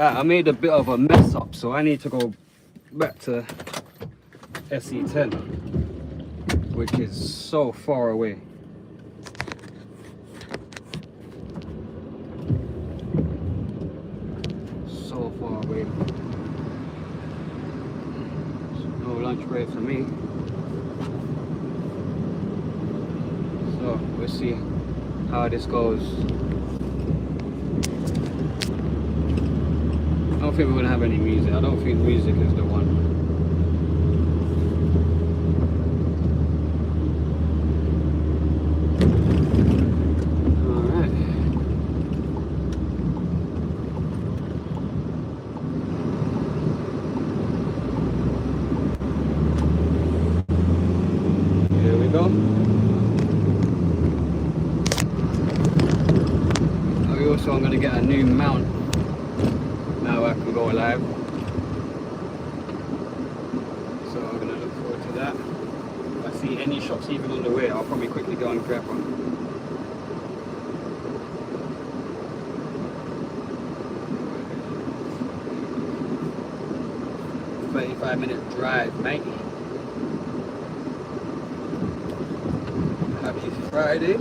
I made a bit of a mess up, so I need to go back to SE10, which is so far away. So far away. No lunch break for me. So we'll see how this goes. I don't think we're gonna have any music. I don't think music is the one. Alright. Here we go. Also, I'm gonna get a new mount. Now I can go live. So I'm gonna look forward to that. If I see any shops even on the way, I'll probably quickly go and grab one. 35-minute drive, mate. Happy Friday.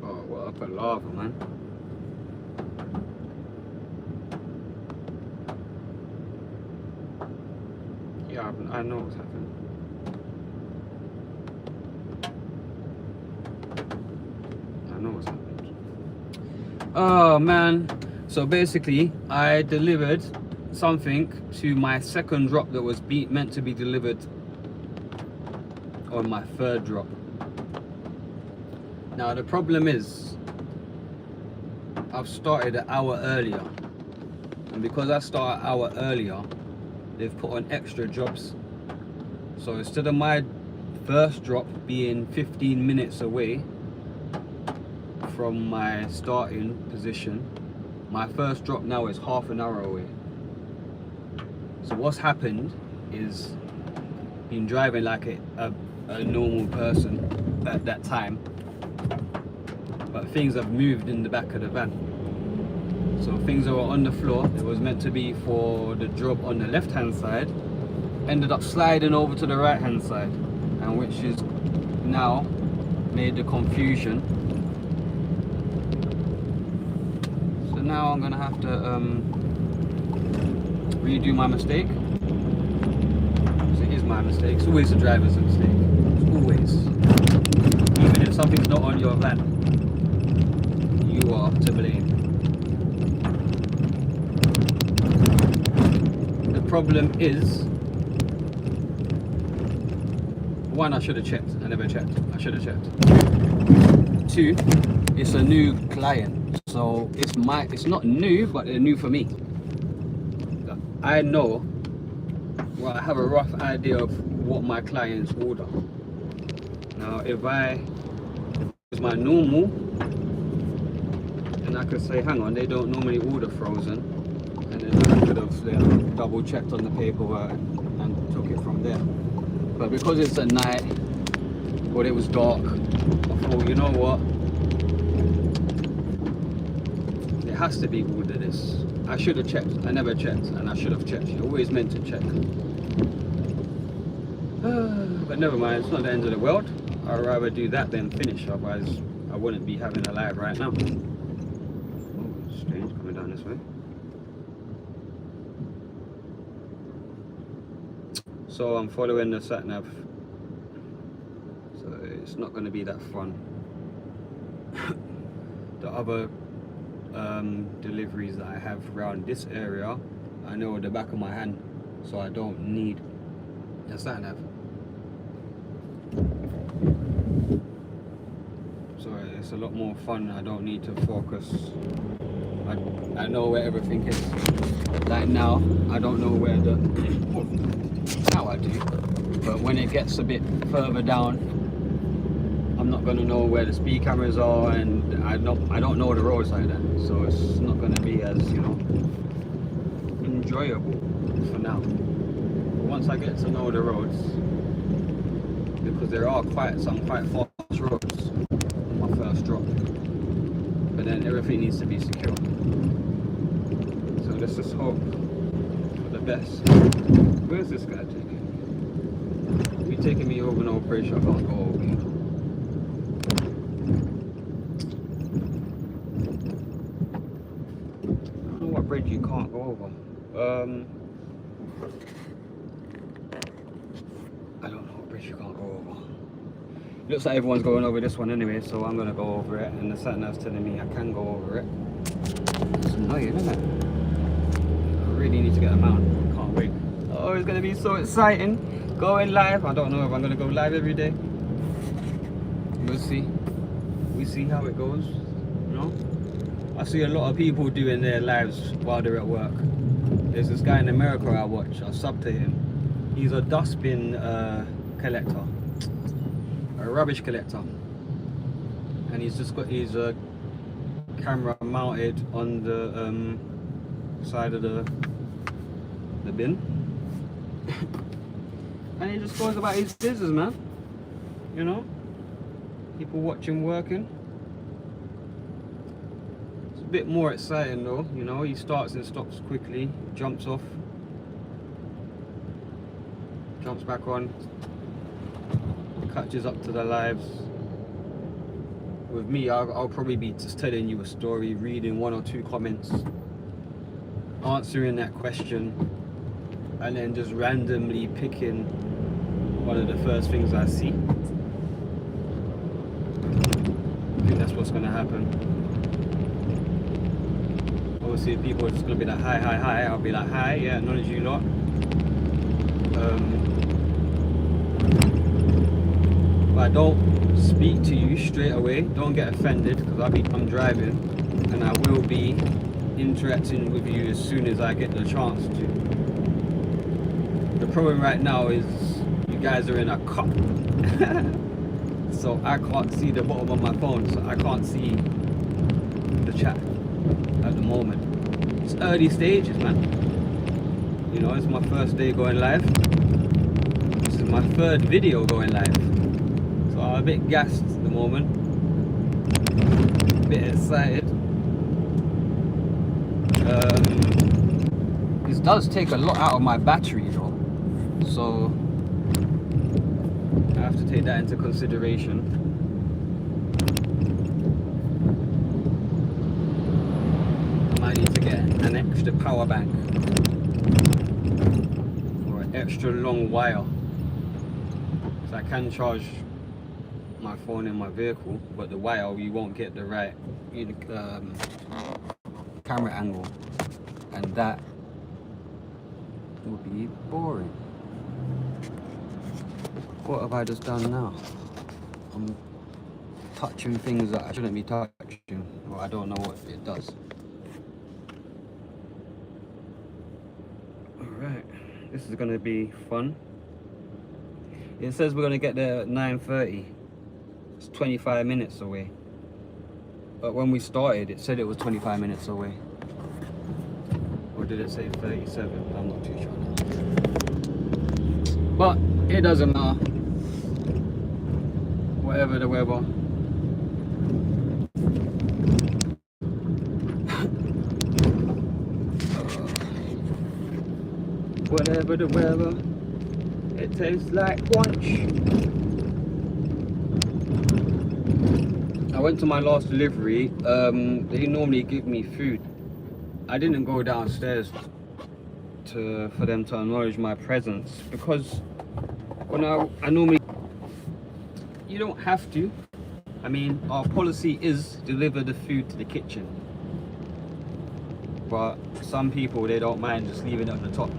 Oh, well, up a lava, man. Yeah, I know what's happening. I know what's happened. Oh, man. So basically, I delivered something to my second drop that was meant to be delivered on my third drop. Now the problem is I've started an hour earlier, and because I start an hour earlier, they've put on extra jobs. So instead of my first drop being 15 minutes away from my starting position, my first drop now is half an hour away. So what's happened is been driving like a normal person at that time, but things have moved in the back of the van. So things that were on the floor, it was meant to be for the job on the left hand side, ended up sliding over to the right hand side, and which is now made the confusion. So now I'm gonna have to redo my mistake. So it is my mistake. It's always the driver's mistake. It's always. Even if something's not on your van, you are to blame. The problem is, one, I should have checked. I never checked. I should have checked. Two, it's a new client, so it's not new, but they're new for me. I know, well, I have a rough idea of what my clients order. Now, if it's my normal, then I could say, hang on, they don't normally order frozen, and then I could have double checked on the paperwork and took it from there. But because it's at night, but it was dark, I thought, you know what? It has to be ordered this. I should have checked. I never checked, and I should have checked. You're always meant to check. But never mind, it's not the end of the world. I'd rather do that than finish, otherwise I wouldn't be having a live right now. Oh, strange, coming down this way. So I'm following the sat nav. So it's not going to be that fun. The other deliveries that I have around this area, I know at the back of my hand, so I don't need a sat nav. So it's a lot more fun. I don't need to focus. I know where everything is. Like now, I don't know where the now I do, but when it gets a bit further down, I'm not gonna know where the speed cameras are, and I don't know the roads like that, so it's not gonna be as, you know, enjoyable for now. But once I get to know the roads, because there are some quite fast roads on my first drop, but then everything needs to be secure. So let's just hope for the best. Where's this guy taking me? He's taking me over no pressure. I can't go over here. I don't know what bridge you can't go over. I don't know what bridge you can't go over. Looks like everyone's going over this one anyway, so I'm gonna go over it, and the sat nav's telling me I can go over it. It's annoying, isn't it? I really need to get a mount. Can't wait. Oh, it's gonna be so exciting. Going live. I don't know if I'm gonna go live every day. We'll see. We see how it goes. You know? I see a lot of people doing their lives while they're at work. There's this guy in America I watch. I sub to him. He's a dustbin collector, a rubbish collector, and he's just got his camera mounted on the side of the bin, and he just goes about his business, man. You know, people watch him working. It's a bit more exciting though, you know. He starts and stops quickly, jumps off, jumps back on, catches up to the lives. With me, I'll probably be just telling you a story, reading one or two comments, answering that question, and then just randomly picking one of the first things I see. I think that's what's going to happen. Obviously, people are just going to be like, hi, hi, hi. I'll be like, hi, yeah, acknowledge you lot. But I don't speak to you straight away. Don't get offended, because I'm driving, and I will be interacting with you as soon as I get the chance to. The problem right now is you guys are in a cup, so I can't see the bottom of my phone, so I can't see the chat at the moment. It's early stages, man. You know, it's my first day going live. This is my third video going live. So I'm a bit gassed at the moment. A bit excited. This does take a lot out of my battery though. So I have to take that into consideration. I might need to get an extra power bank. Extra long wire, so I can charge my phone in my vehicle, but the wire, you won't get the right camera angle, and that would be boring. What have I just done now? I'm touching things that I shouldn't be touching, or I don't know what it does. Alright. This is going to be fun. It says we're going to get there at 9:30. It's 25 minutes away. But when we started, it said it was 25 minutes away. Or did it say 37? I'm not too sure. But it doesn't matter. Whatever the weather. Whatever the weather, it tastes like punch. I went to my last delivery. They normally give me food. I didn't go downstairs for them to acknowledge my presence, because when I normally, you don't have to. I mean, our policy is deliver the food to the kitchen. but some people, they don't mind just leaving it at the top.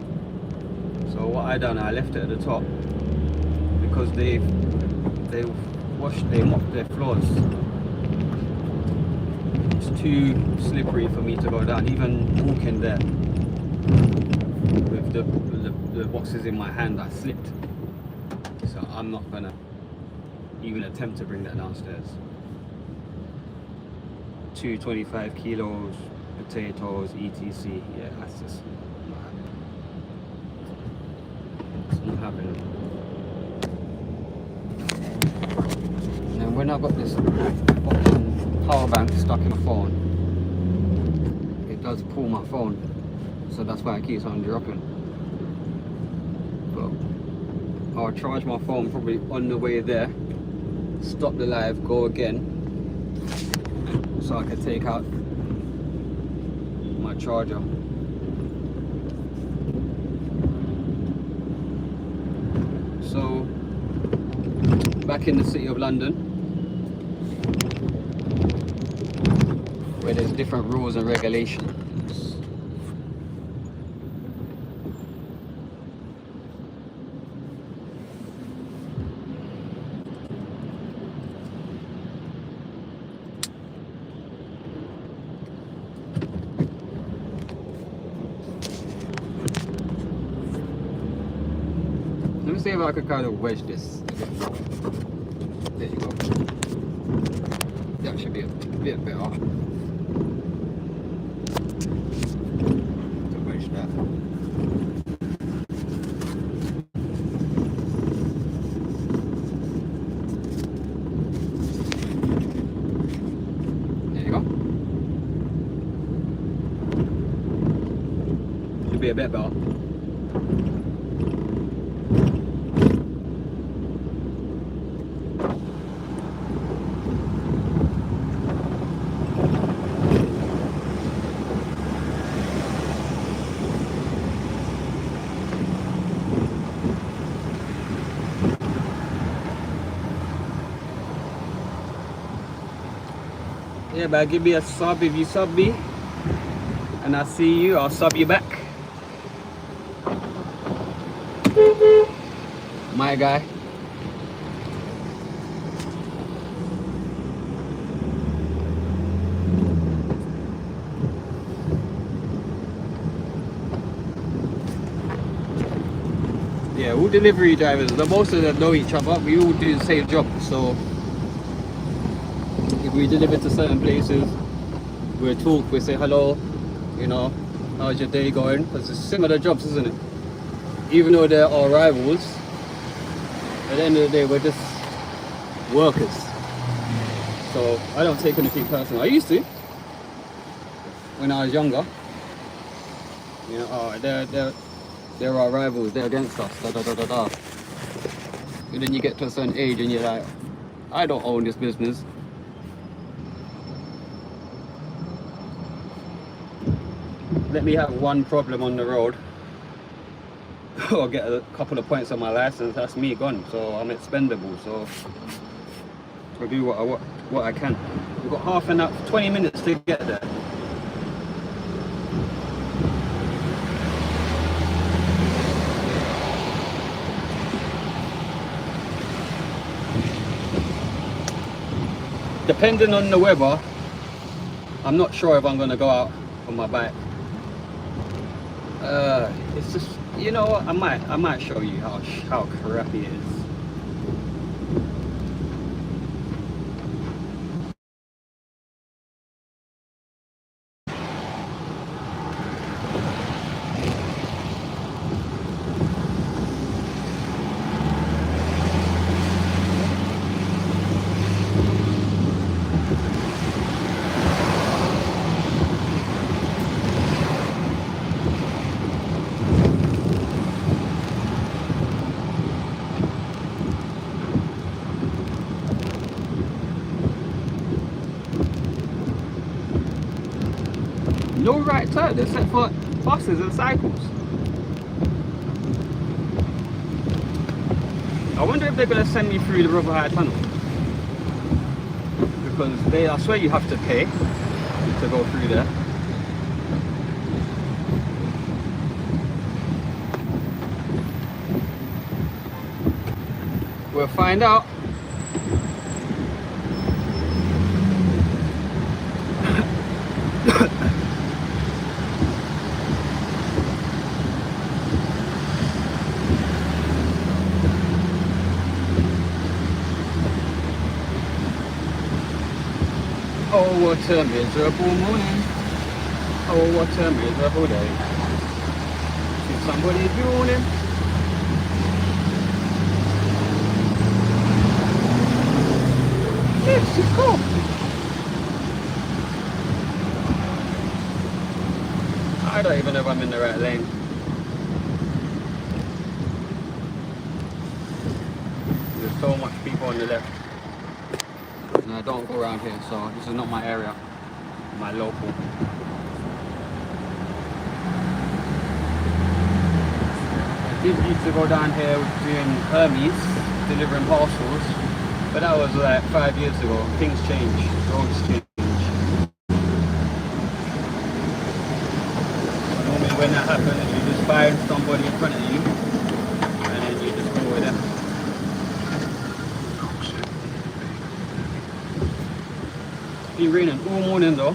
So what I done, I left it at the top because they mopped their floors. It's too slippery for me to go down, even walking there with the boxes in my hand. I slipped, so I'm not gonna even attempt to bring that downstairs. 225 kilos, potatoes, etc. Yeah, that's just not happening. It's not happening. And when I got this fucking power bank stuck in my phone, it does pull my phone, so that's why it keeps on dropping. But I'll charge my phone probably on the way there, stop the live, go again, so I can take out my charger. So back in the city of London, where there's different rules and regulations. Let me see if I could kind of wedge this. There you go. That should be a bit better. To wedge that. There you go. Should be a bit better. Yeah, but give me a sub if you sub me, and I see you, I'll sub you back. My guy. Yeah, all delivery drivers, most of them know each other. We all do the same job, so if we deliver to certain places, we'll talk, we say hello, you know, how's your day going? Because it's similar jobs, isn't it? Even though they're our rivals, at the end of the day, we're just workers. So I don't take anything personal. I used to, when I was younger. You know, oh, they're our rivals, they're against us, da da da da da. And then you get to a certain age and you're like, I don't own this business. Let me have one problem on the road or get a couple of points on my license, that's me gone. So I'm expendable, so I'll do what I can. We've got half an hour, 20 minutes to get there. Depending on the weather, I'm not sure if I'm going to go out on my bike. It's just, you know what, I might show you how crappy it is. No right turn except for buses and cycles. I wonder if they're going to send me through the River High Tunnel, because I swear you have to pay to go through there. We'll find out. Oh, what a miserable morning. Oh, what a miserable day. See somebody drooling. Yes, it's cool. I don't even know if I'm in the right lane. There's so much people on the left. And I don't go around here, so this is not my area, my local. I did used to go down here doing Hermes, delivering parcels, but that was like 5 years ago. Things change, roads change. Normally when that happens, you just find somebody in front of you, and then you just go with them. It's been raining all morning though.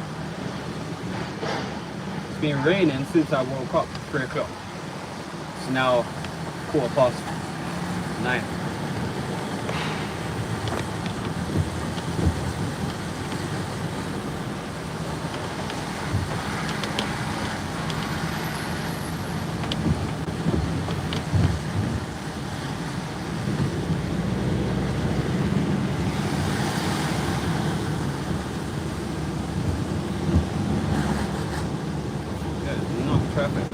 It's been raining since I woke up, 3 o'clock. It's now 9:15. There's enough traffic.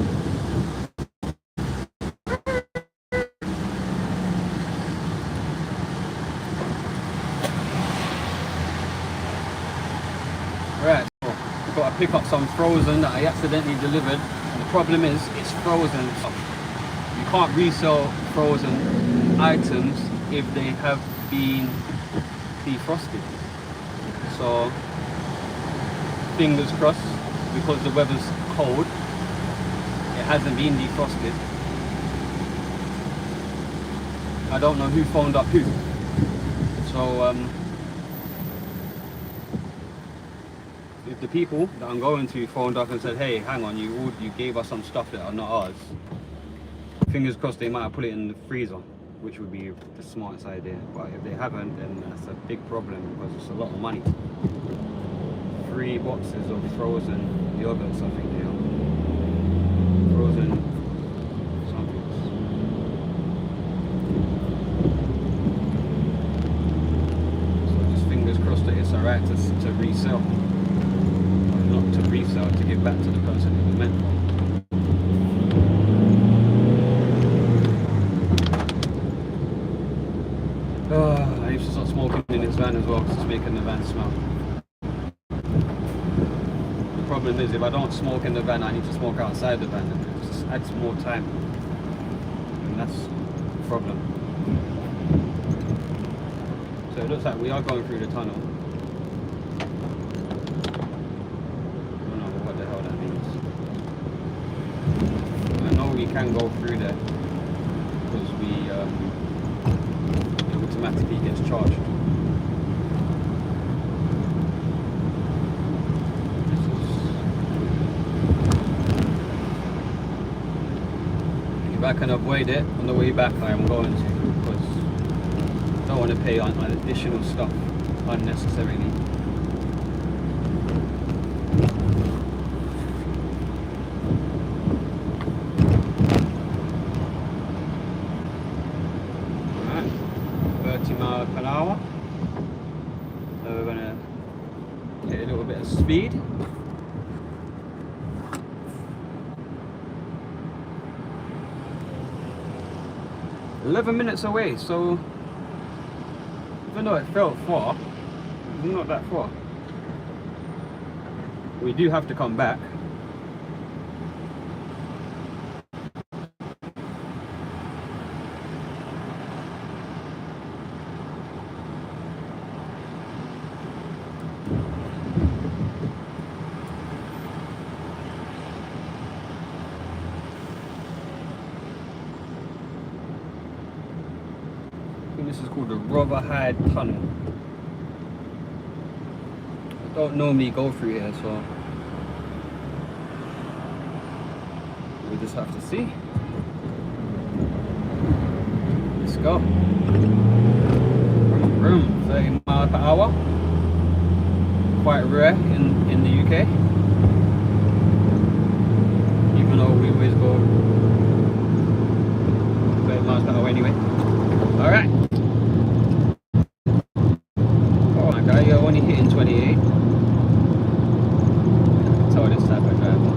Right, so I've got to pick up some frozen that I accidentally delivered. And the problem is, it's frozen stuff. You can't resell frozen items if they have been defrosted. So, fingers crossed, because the weather's cold, it hasn't been defrosted. I don't know who phoned up who. So, if the people that I'm going to phoned up and said, hey, hang on, you gave us some stuff that are not ours, fingers crossed they might have put it in the freezer, which would be the smartest idea. But if they haven't, then that's a big problem because it's a lot of money. 3 boxes of frozen yogurts, I think they are. Frozen somethings. So just fingers crossed that it's alright to resell. Not to resell, to give back to the person it was meant for. I need to start smoking in this van as well because it's making the van smell. The problem is, if I don't smoke in the van, I need to smoke outside the van, and it just adds more time. And that's the problem. So it looks like we are going through the tunnel. We can go through there because it automatically gets charged. If I can avoid it on the way back, I am going to, because I don't want to pay on additional stuff unnecessarily. mph. So we're gonna get a little bit of speed. "11 minutes away, so even though it felt far, it's not that far. We do have to come back. This is called the Rotherhithe Tunnel. I don't normally go through here, so we just have to see. Let's go. Vroom, 30 miles per hour. Quite rare in the UK. Even though we always go 30 miles per hour anyway. Alright. Oh my god, you're only hitting 28. So this type of driver.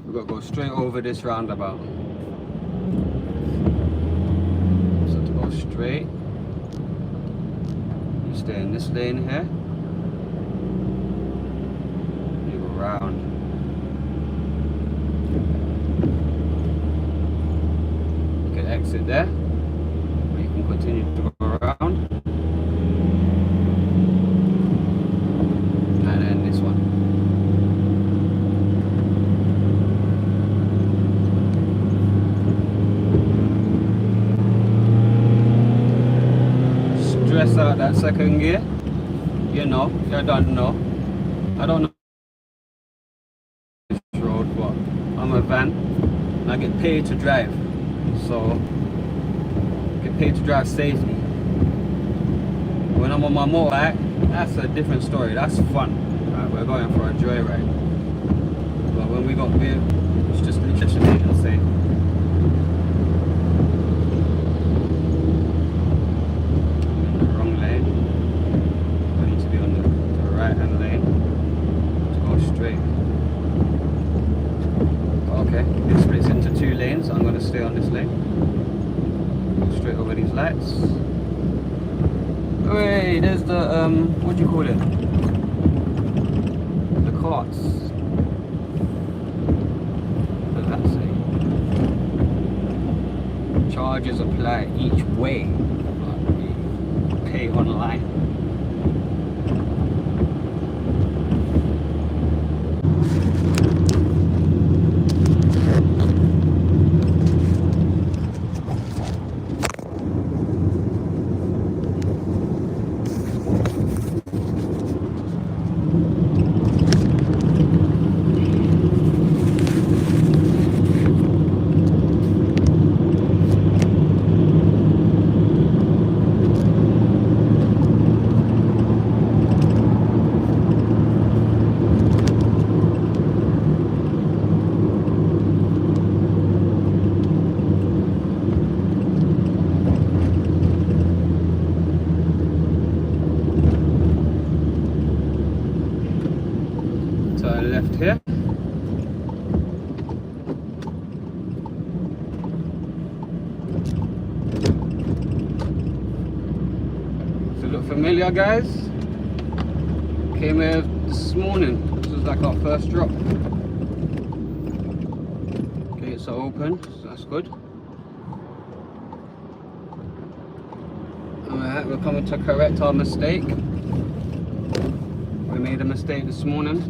We've got to go straight over this roundabout. So to go straight, you stay in this lane here. You go round. You can exit there, or you can continue to go around. And then this one. Stress out that second gear, you know, you don't know. I don't know this road, but I'm a van and I get paid to drive, so I get paid to drive safely. When I'm on my motorbike, that's a different story. That's fun. Right, we're going for a joyride. But when we got here, it's just literally insane. Okay, it splits into two lanes, so I'm going to stay on this lane. Go straight over these lights. Wait, there's the, what do you call it? The carts. What does that say? Charges apply each way. Pay online. familiar, guys? Came here this morning. This was like our first drop. Gates are open, so that's good. Alright, we're coming to correct our mistake. We made a mistake this morning.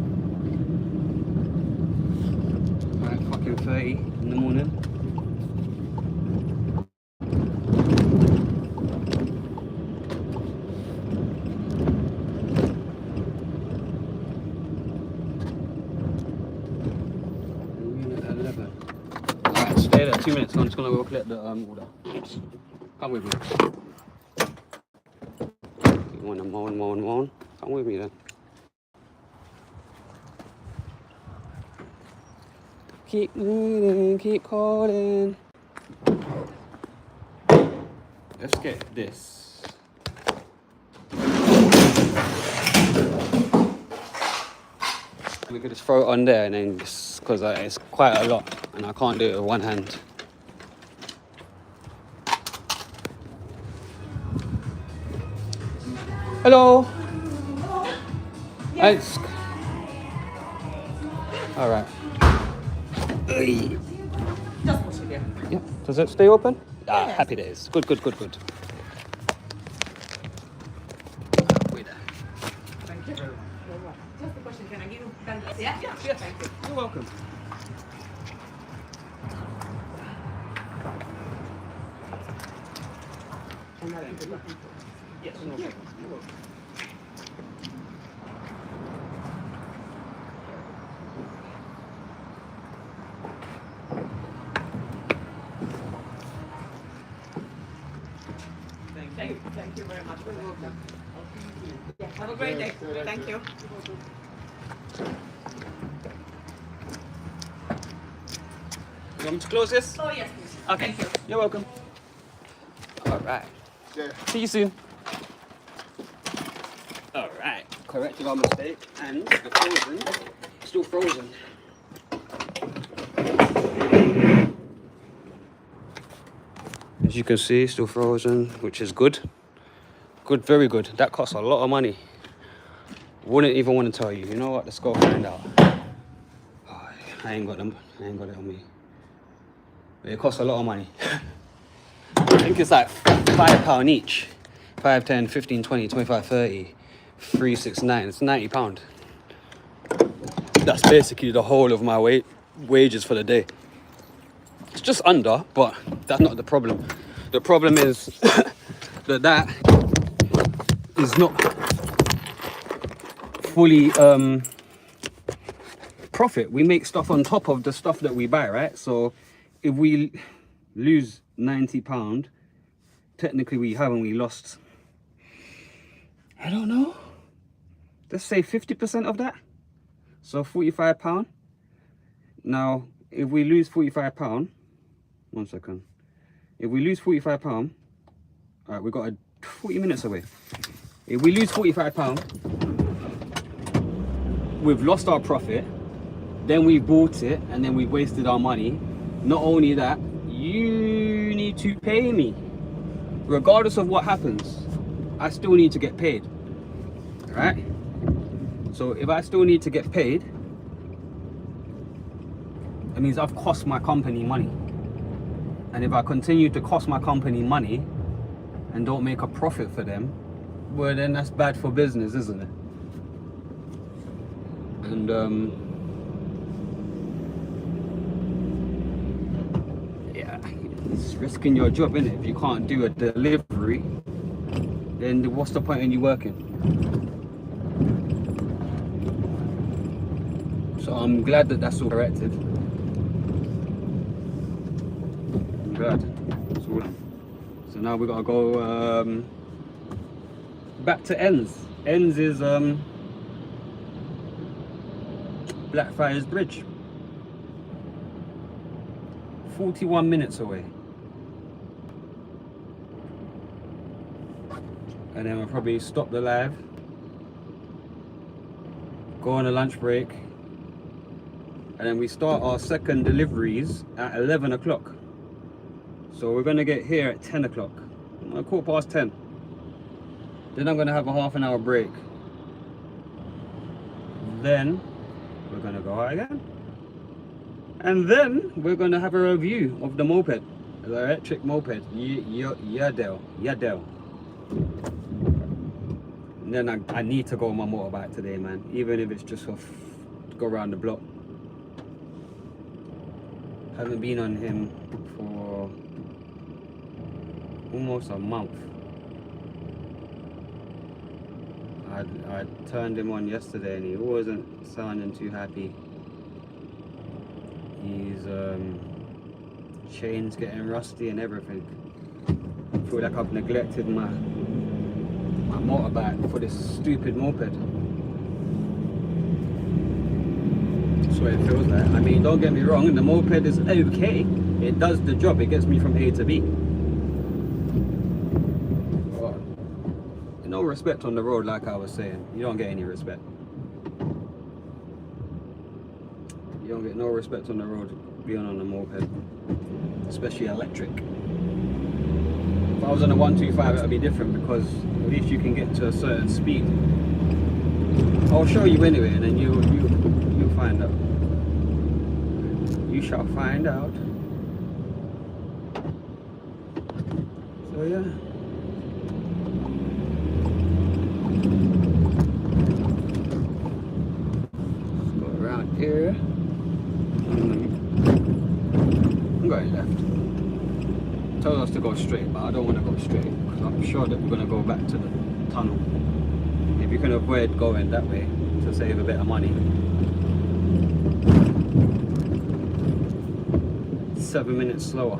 Alright, fucking 30 in the morning. Alright, stay there 2 minutes. I'm just gonna go collect the order. Come with me. You wanna moan? Come with me then. Keep moving, keep calling. Let's get this. We could just throw it on there and then just, because it's quite a lot and I can't do it with one hand. Hello. Yes. All right. Just push it there. Yeah. Does it stay open? Ah, Yes. happy days. Good. Wait there. Thank you very much. Just a question, can I give you that? Yeah? Yes. Thank you. You're welcome. Yes. Thank you. You're welcome. Thank you very much. You're welcome. Yeah, have a great day. Thank you. You want me to close this? Oh, yes, please. Okay. Thank you. You're welcome. All right. See you soon. All right. Corrected our mistake, and the frozen still frozen. As you can see, still frozen, which is good. Good, very good. That costs a lot of money. Wouldn't even want to tell you. You know what? Let's go find out. Oh, I ain't got them. I ain't got it on me. But it costs a lot of money. I think it's like £5 each. 5, 10, 15, 20, 25, 30, 3, 6, 9. It's £90. That's basically the whole of my wages for the day. It's just under, but that's not the problem. The problem is that is not fully profit. We make stuff on top of the stuff that we buy, right? So if we lose £90, technically we lost, I don't know, let's say 50% of that, so £45. Now if we lose £45, 1 second, if we lose £45, all right, we've got 40 minutes away. If we lose £45, we've lost our profit, then we bought it and then we wasted our money. Not only that, you need to pay me. Regardless of what happens, I still need to get paid, right? So if I still need to get paid, it means I've cost my company money. And if I continue to cost my company money and don't make a profit for them, well then that's bad for business, isn't it? And yeah, it's risking your job, isn't it? If you can't do a delivery, then what's the point in you working? So I'm glad that that's all corrected. I'm glad. That's all. So now we gotta go back to Ends. Ends is Blackfriars Bridge. 41 minutes away. And then we'll probably stop the live, go on a lunch break, and then we start our second deliveries at 11 o'clock. So we're gonna get here at 10 o'clock, 10:15. Then I'm gonna have a half an hour break. Then we're gonna go out again. And then we're gonna have a review of the moped, the electric moped, Yadel. And then I need to go on my motorbike today, man. Even if it's just to go around the block. Haven't been on him for almost a month. I turned him on yesterday and he wasn't sounding too happy. His chain's getting rusty and everything. I feel like I've neglected my motorbike for this stupid moped. That's what it feels like. I mean, don't get me wrong, the moped is okay. It does the job. It gets me from A to B. But no respect on the road, like I was saying. You don't get any respect. You don't get no respect on the road being on a moped, especially electric. If I was on a 125, it would be different because at least you can get to a certain speed. I'll show you anyway, and then you'll find out. You shall find out. So yeah. Let's go around here. I'm going left. Told us to go straight, but I don't want to go straight because I'm sure that we're going to go back to the tunnel. If you can avoid going that way to save a bit of money. 7 minutes slower.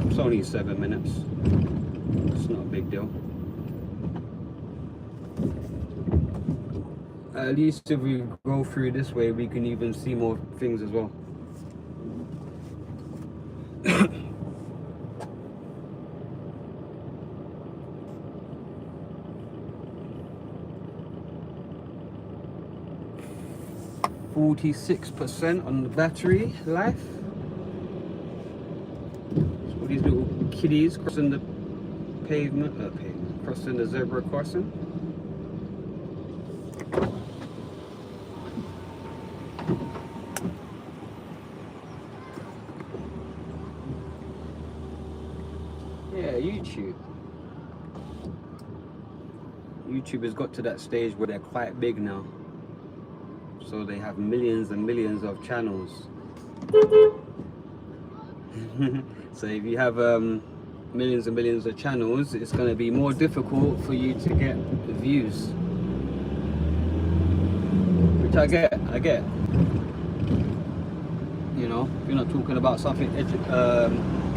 It's only 7 minutes. It's not a big deal. At least if we go through this way, we can even see more things as well. %46 on the battery life. So these little kiddies crossing the pavement, crossing the zebra crossing. Yeah, YouTube has got to that stage where they're quite big now. So they have millions and millions of channels. So if you have millions and millions of channels, it's going to be more difficult for you to get views. Which I get. You know, you're not talking about something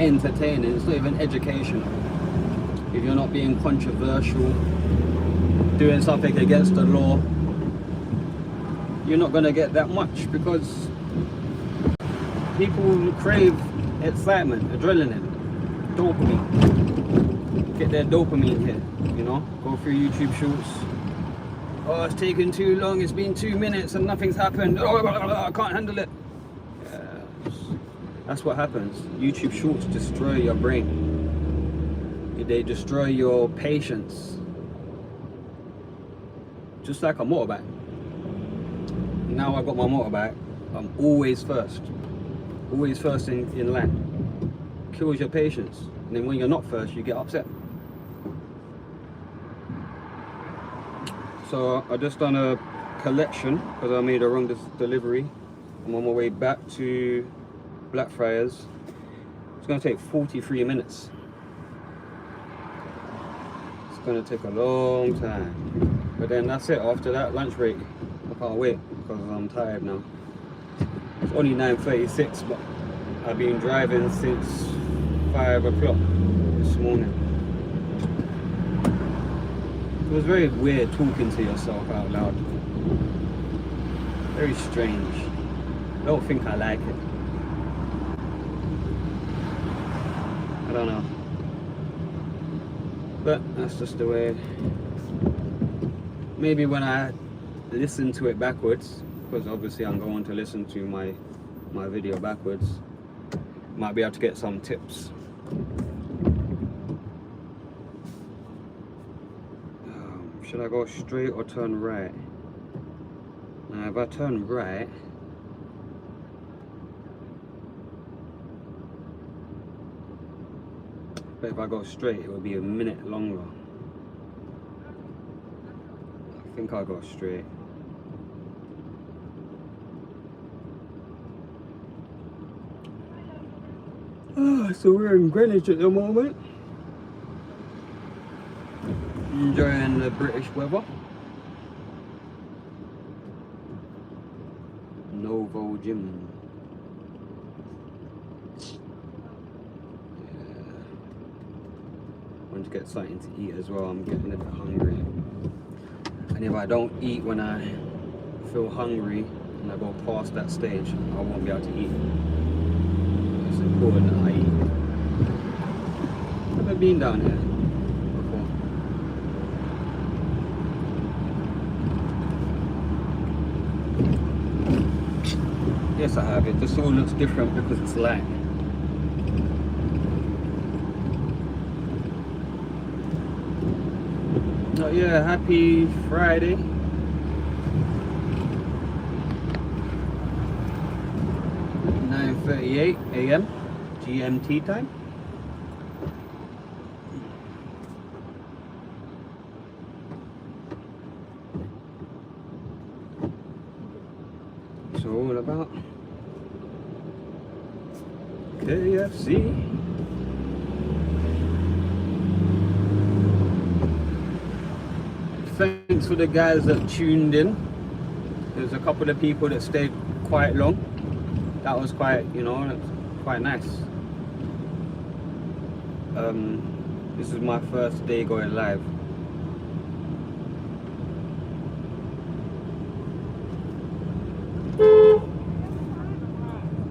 entertaining, it's not even educational. If you're not being controversial, doing something against the law, you're not going to get that much because people crave excitement, adrenaline, dopamine. Get their dopamine hit, you know, go through YouTube shorts. Oh, it's taking too long, it's been 2 minutes and nothing's happened. Oh, I can't handle it. That's what happens. YouTube shorts destroy your brain. They destroy your patience. Just like a motorbike. Now I got my motorbike, I'm always first. Always first in line. Kills your patience. And then when you're not first, you get upset. So I just done a collection because I made a wrong delivery. I'm on my way back to Blackfriars. It's going to take 43 minutes. It's going to take a long time. But then that's it. After that, lunch break. I can't wait because I'm tired now. It's only 9:36, but I've been driving since 5 o'clock this morning. It was very weird talking to yourself out loud. Very strange. I don't think I like it. I don't know. But that's just the way. Maybe when I listen to it backwards, because obviously I'm going to listen to my video backwards, might be able to get some tips. Should I go straight or turn right? Now if I turn right, but if I go straight, it will be a minute longer. I think I'll go straight. So we're in Greenwich at the moment. Enjoying the British weather. Novo Gym. Yeah. Want to get something to eat as well. I'm getting a bit hungry. And if I don't eat when I feel hungry and I go past that stage, I won't be able to eat. It's important that I eat. Have I been down here before? Yes, I have. It just all looks different because it's light. Oh yeah, happy Friday. .38 AM GMT time. It's all about KFC. Thanks for the guys that tuned in. There's a couple of people that stayed quite long. That was quite, you know, quite nice. This is my first day going live.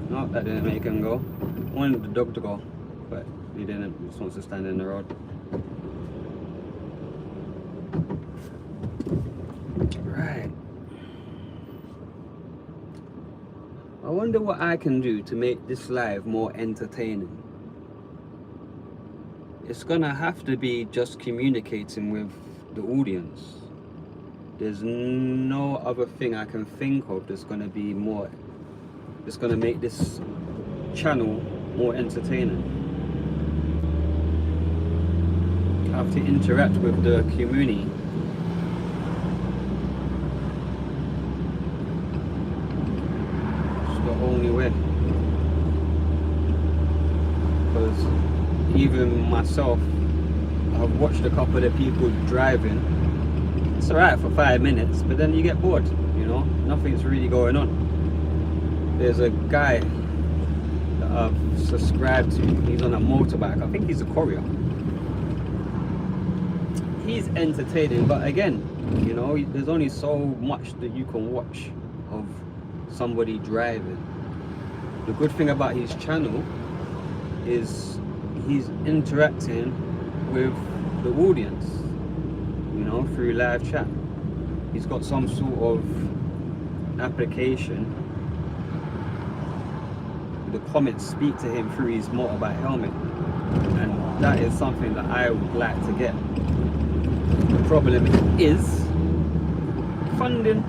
No, that didn't make him go. I wanted the dog to go, but he didn't. He just wants to stand in the road. Right. I wonder what I can do to make this live more entertaining. It's gonna have to be just communicating with the audience. There's no other thing I can think of that's gonna be more, that's gonna make this channel more entertaining. I have to interact with the community. It's the only way. Because even myself, I've watched a couple of people driving. It's alright for 5 minutes, but then you get bored, you know, nothing's really going on. There's a guy that I've subscribed to, he's on a motorbike, I think he's a courier. He's entertaining, but again, you know, there's only so much that you can watch of somebody driving. The good thing about his channel is he's interacting with the audience, you know, through live chat. He's got some sort of application. The comments speak to him through his motorbike helmet, and that is something that I would like to get. The problem is funding,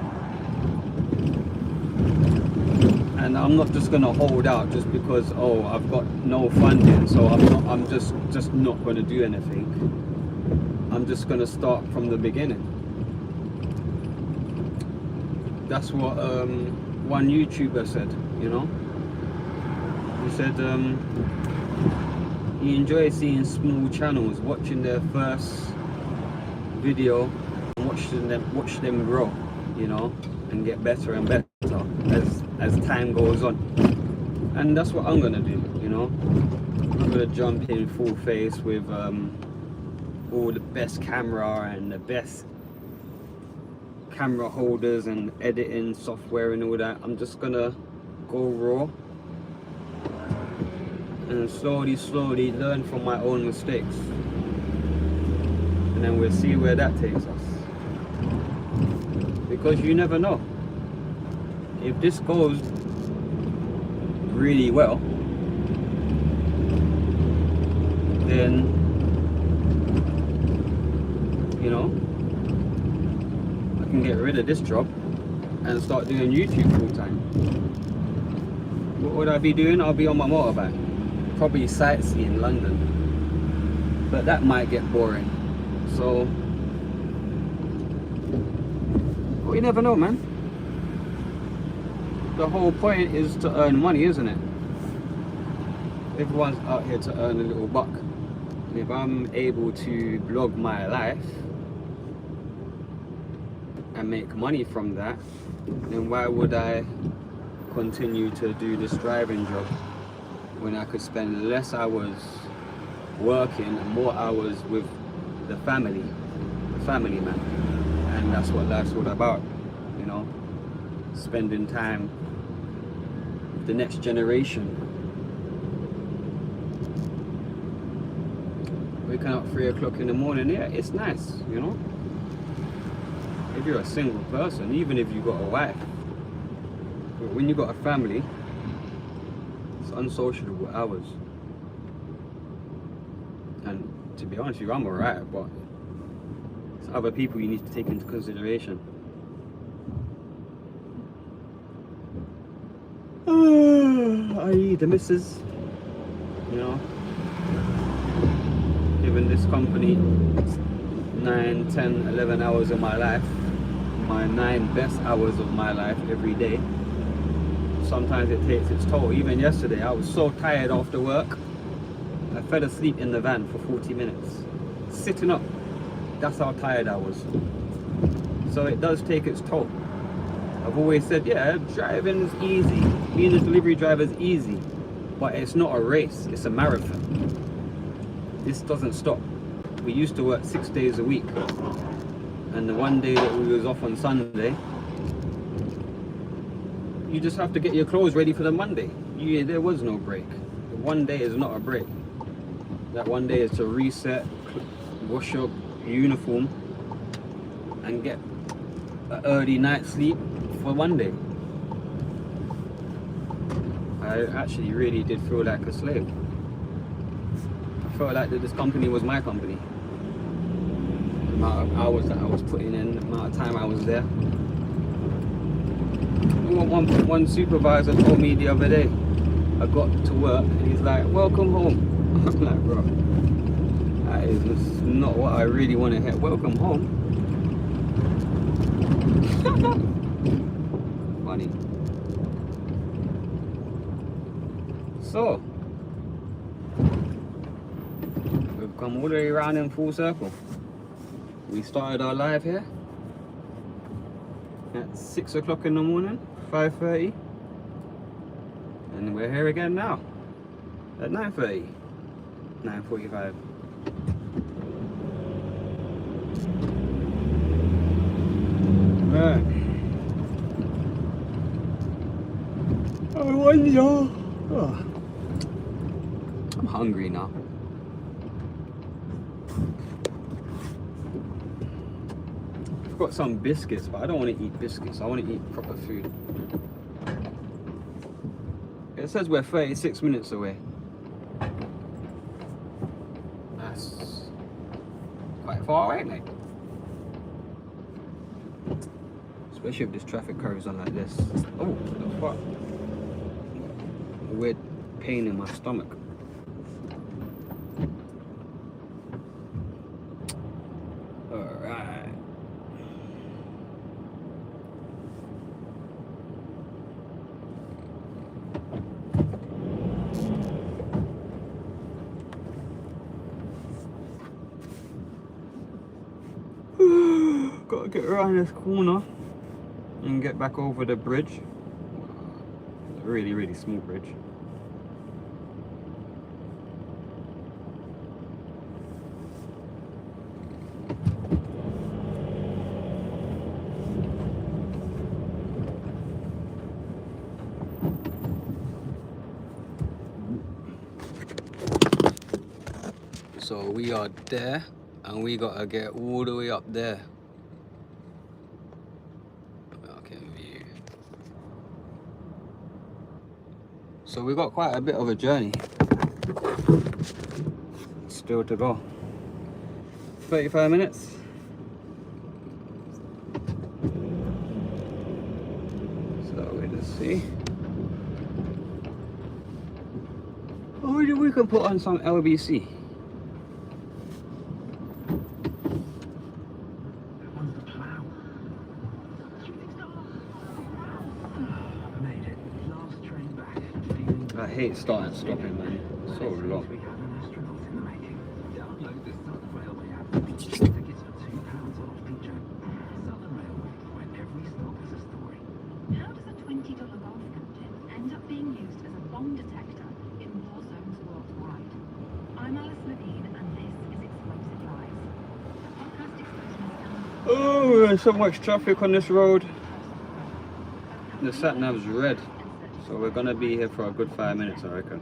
and I'm not just gonna hold out just because, oh, I've got no funding, so I'm just not gonna do anything. I'm just gonna start from the beginning. That's what one YouTuber said, you know. He said he enjoys seeing small channels, watching their first video and watch them grow, you know, and get better and better as time goes on. And that's what I'm gonna do, you know. I'm gonna jump in full face with all the best camera and the best camera holders and editing software and all that. I'm just gonna go raw and slowly learn from my own mistakes, and then we'll see where that takes us. Because you never know, if this goes really well, then, you know, can get rid of this job and start doing YouTube full time. What would I be doing? I'll be on my motorbike, probably sightseeing London, but that might get boring. So, well, you never know, man. The whole point is to earn money, isn't it? Everyone's out here to earn a little buck. And if I'm able to blog my life and make money from that, then why would I continue to do this driving job when I could spend less hours working and more hours with the family man? And that's what life's all about, you know, spending time with the next generation. Waking up 3 o'clock in the morning, yeah, it's nice, you know. If you're a single person, even if you got a wife, but when you got a family, it's unsociable hours. And to be honest with you, I'm alright, but it's other people you need to take into consideration. I.e. the missus, you know. Giving this company 9, 10, 11 hours of my life, my 9 best hours of my life every day. Sometimes it takes its toll. Even yesterday, I was so tired after work, I fell asleep in the van for 40 minutes. Sitting up, that's how tired I was. So it does take its toll. I've always said, yeah, driving is easy. Being a delivery driver is easy. But it's not a race, it's a marathon. This doesn't stop. We used to work 6 days a week, and the one day that we was off on Sunday, you just have to get your clothes ready for the Monday. There was no break. One day is not a break. That one day is to reset, wash up uniform, and get an early night sleep for Monday. I actually really did feel like a slave. I felt like that this company was my company. The amount of hours that I was putting in, the amount of time I was there. One supervisor told me the other day, I got to work and he's like, welcome home. I'm like, bro, that is just not what I really want to hear. Welcome home. Funny. So, we've come all the way around in full circle. We started our live here at 6 o'clock in the morning, 5:30, and we're here again now at 9:30, 9:45. Right. I wonder. Oh. I'm hungry now. I've got some biscuits, but I don't want to eat biscuits. I want to eat proper food. It says we're 36 minutes away. That's quite far away, mate. Especially if this traffic carries on like this. Oh, what the fuck? A weird pain in my stomach. Alright. Gotta get around this corner and get back over the bridge. It's a really, really small bridge. So we are there and we gotta get all the way up there. So we got quite a bit of a journey still to go. 35 minutes. Let's see. Oh, maybe we can put on some LBC. I hate starting and stopping, man. So long. How does a $20 golf gadget end up being used as a bomb detector in war zones worldwide? I'm Alice Levine, and this is Explosive Lies. A podcast exposing Oh, there's so much traffic on this road. The sat nav's red, so we're gonna be here for a good 5 minutes, I reckon.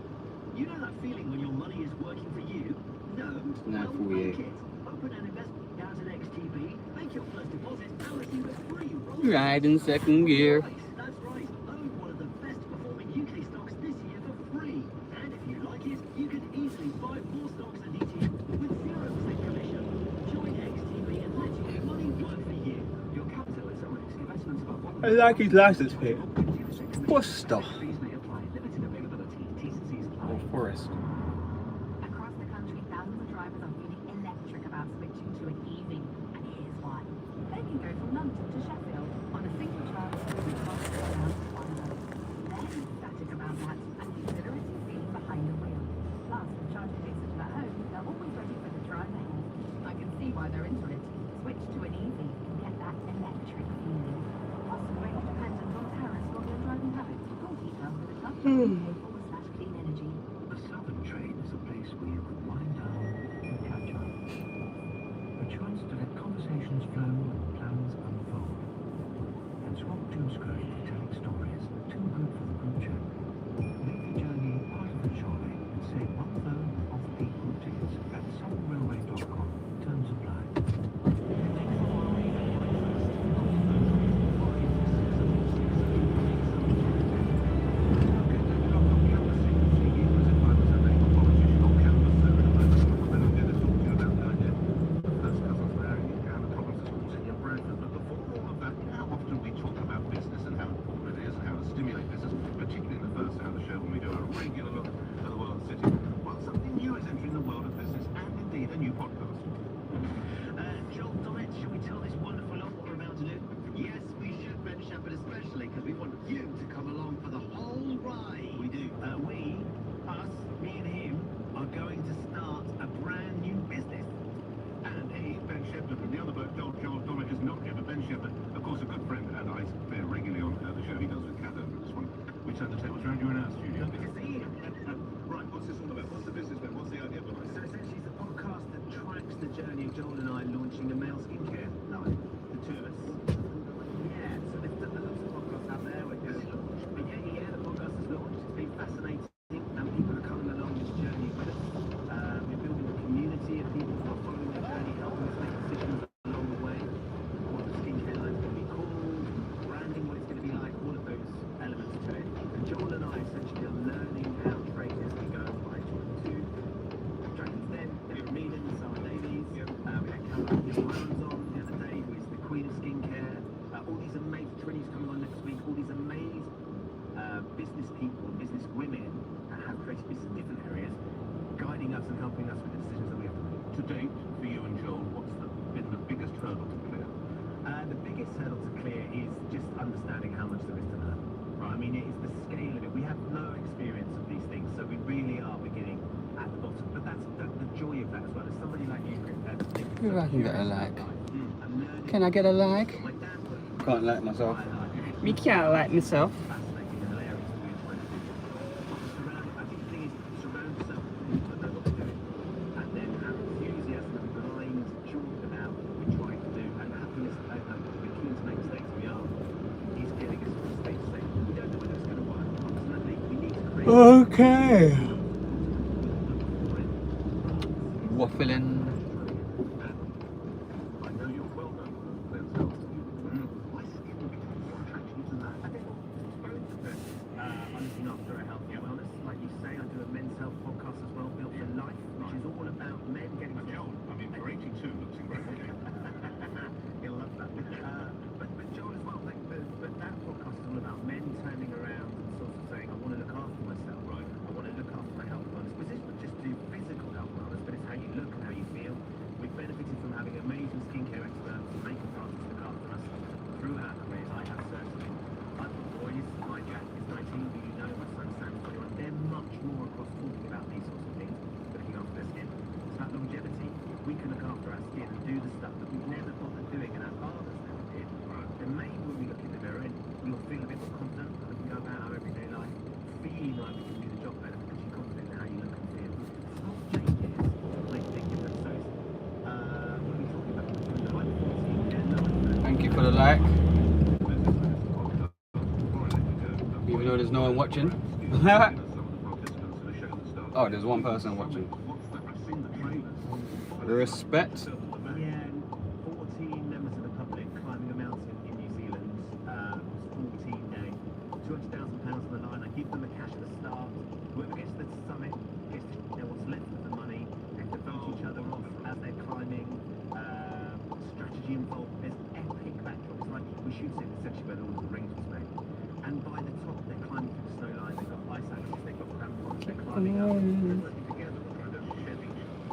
You know that feeling when your money is working for you? No? It's Well, 9:48. make it. Open an investment account at XTB, make your first deposit, and receive a free roll. Ride in second gear. That's right. Own one of the best performing UK stocks this year for free. And if you like it, you can easily buy more stocks and ETFs with 0% commission. Join XTB and let your money work for you. Your capital is on investments above one. I like his license plate. Foster. Fees may apply. Limited availability. T's and C's apply. Oh, Forest. Across the country, thousands of drivers are feeling electric about switching to an EV, and here's why. They can go from London to Sheffield on a single charge which lasts around 1 hour. They're ecstatic about that and the exhilarating feeling behind the wheel. Plus, with charging stations at home, they're always ready for the drive ahead. I can see why they're into it. Switch to an EV and get that electric feeling. Plus, range dependent on tariffs or your driving habits. Full details with a /clean energy. The Southern Train is a place where you can wind down and catch up. A chance to let conversations flow and plans unfold. And swap Jim's Grove for telling stories too good for the group chat. Make the journey part of the joy and save 1/3 off-peak group tickets at southernrailway.com. Terms apply. Maybe I can get a like. Can I get a like? Can't like myself. Me can't like myself. Okay. Waffling. after our skin and do the stuff that we've never bothered doing and our fathers never did, then maybe when we look in the mirror and we'll feel a bit more confident and we go about our everyday life feeling like we can do the job better because you're confident in how you look and feel. Small changes make a big difference. So what are we talking about? The high performance and the Thank you for the like. Even though there's no one watching. Oh, there's one person watching. The respect. Yeah, 14 members of the public climbing a mountain in New Zealand. 14 days. £200,000 on the line. I give them the cash at the start. Whoever gets to the summit gets what's left of the money. They have to vote each other off as they're climbing. Strategy involved. There's epic backdrop. It's like we shoot it essentially where Lord of the Rings was made. And by the top, they're climbing through the snow line. They've got ice axes. They've got crampons. They're climbing up. They're working together.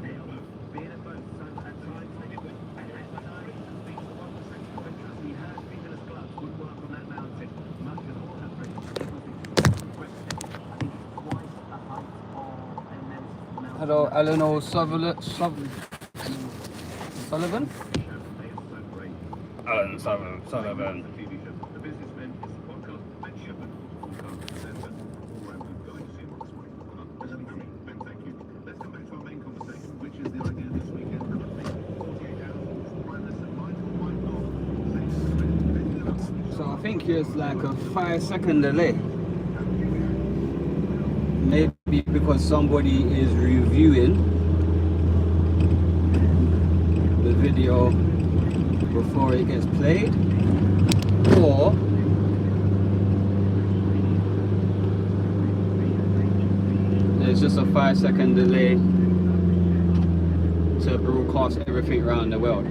They are being a boat. So at times they do it. And at times, these are the 1% of trust me, her fingerless gloves would work on that mountain. Much of all her friends. I think it's twice the height of an immense mountain. Hello, Eleanor Sullivan. Alan Sullivan. The businessman is the podcast Ben Shepherd, podcast center, all round good guy to see what's way. Ben, thank you. Let's come back to our main conversation, which is the idea this weekend. 48 hours, Primeless and Michael. So I think it's like a 5-second delay. Maybe because somebody is reviewing the video before it gets played, or there's just a 5-second delay to broadcast everything around the world.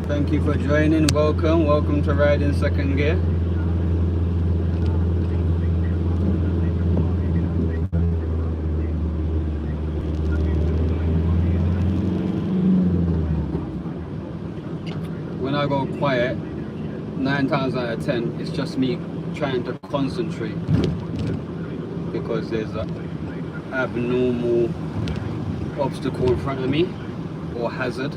Thank you for joining. Welcome to Ride in Second Gear. When I go quiet, 9 times out of 10, it's just me trying to concentrate because there's an abnormal obstacle in front of me or hazard.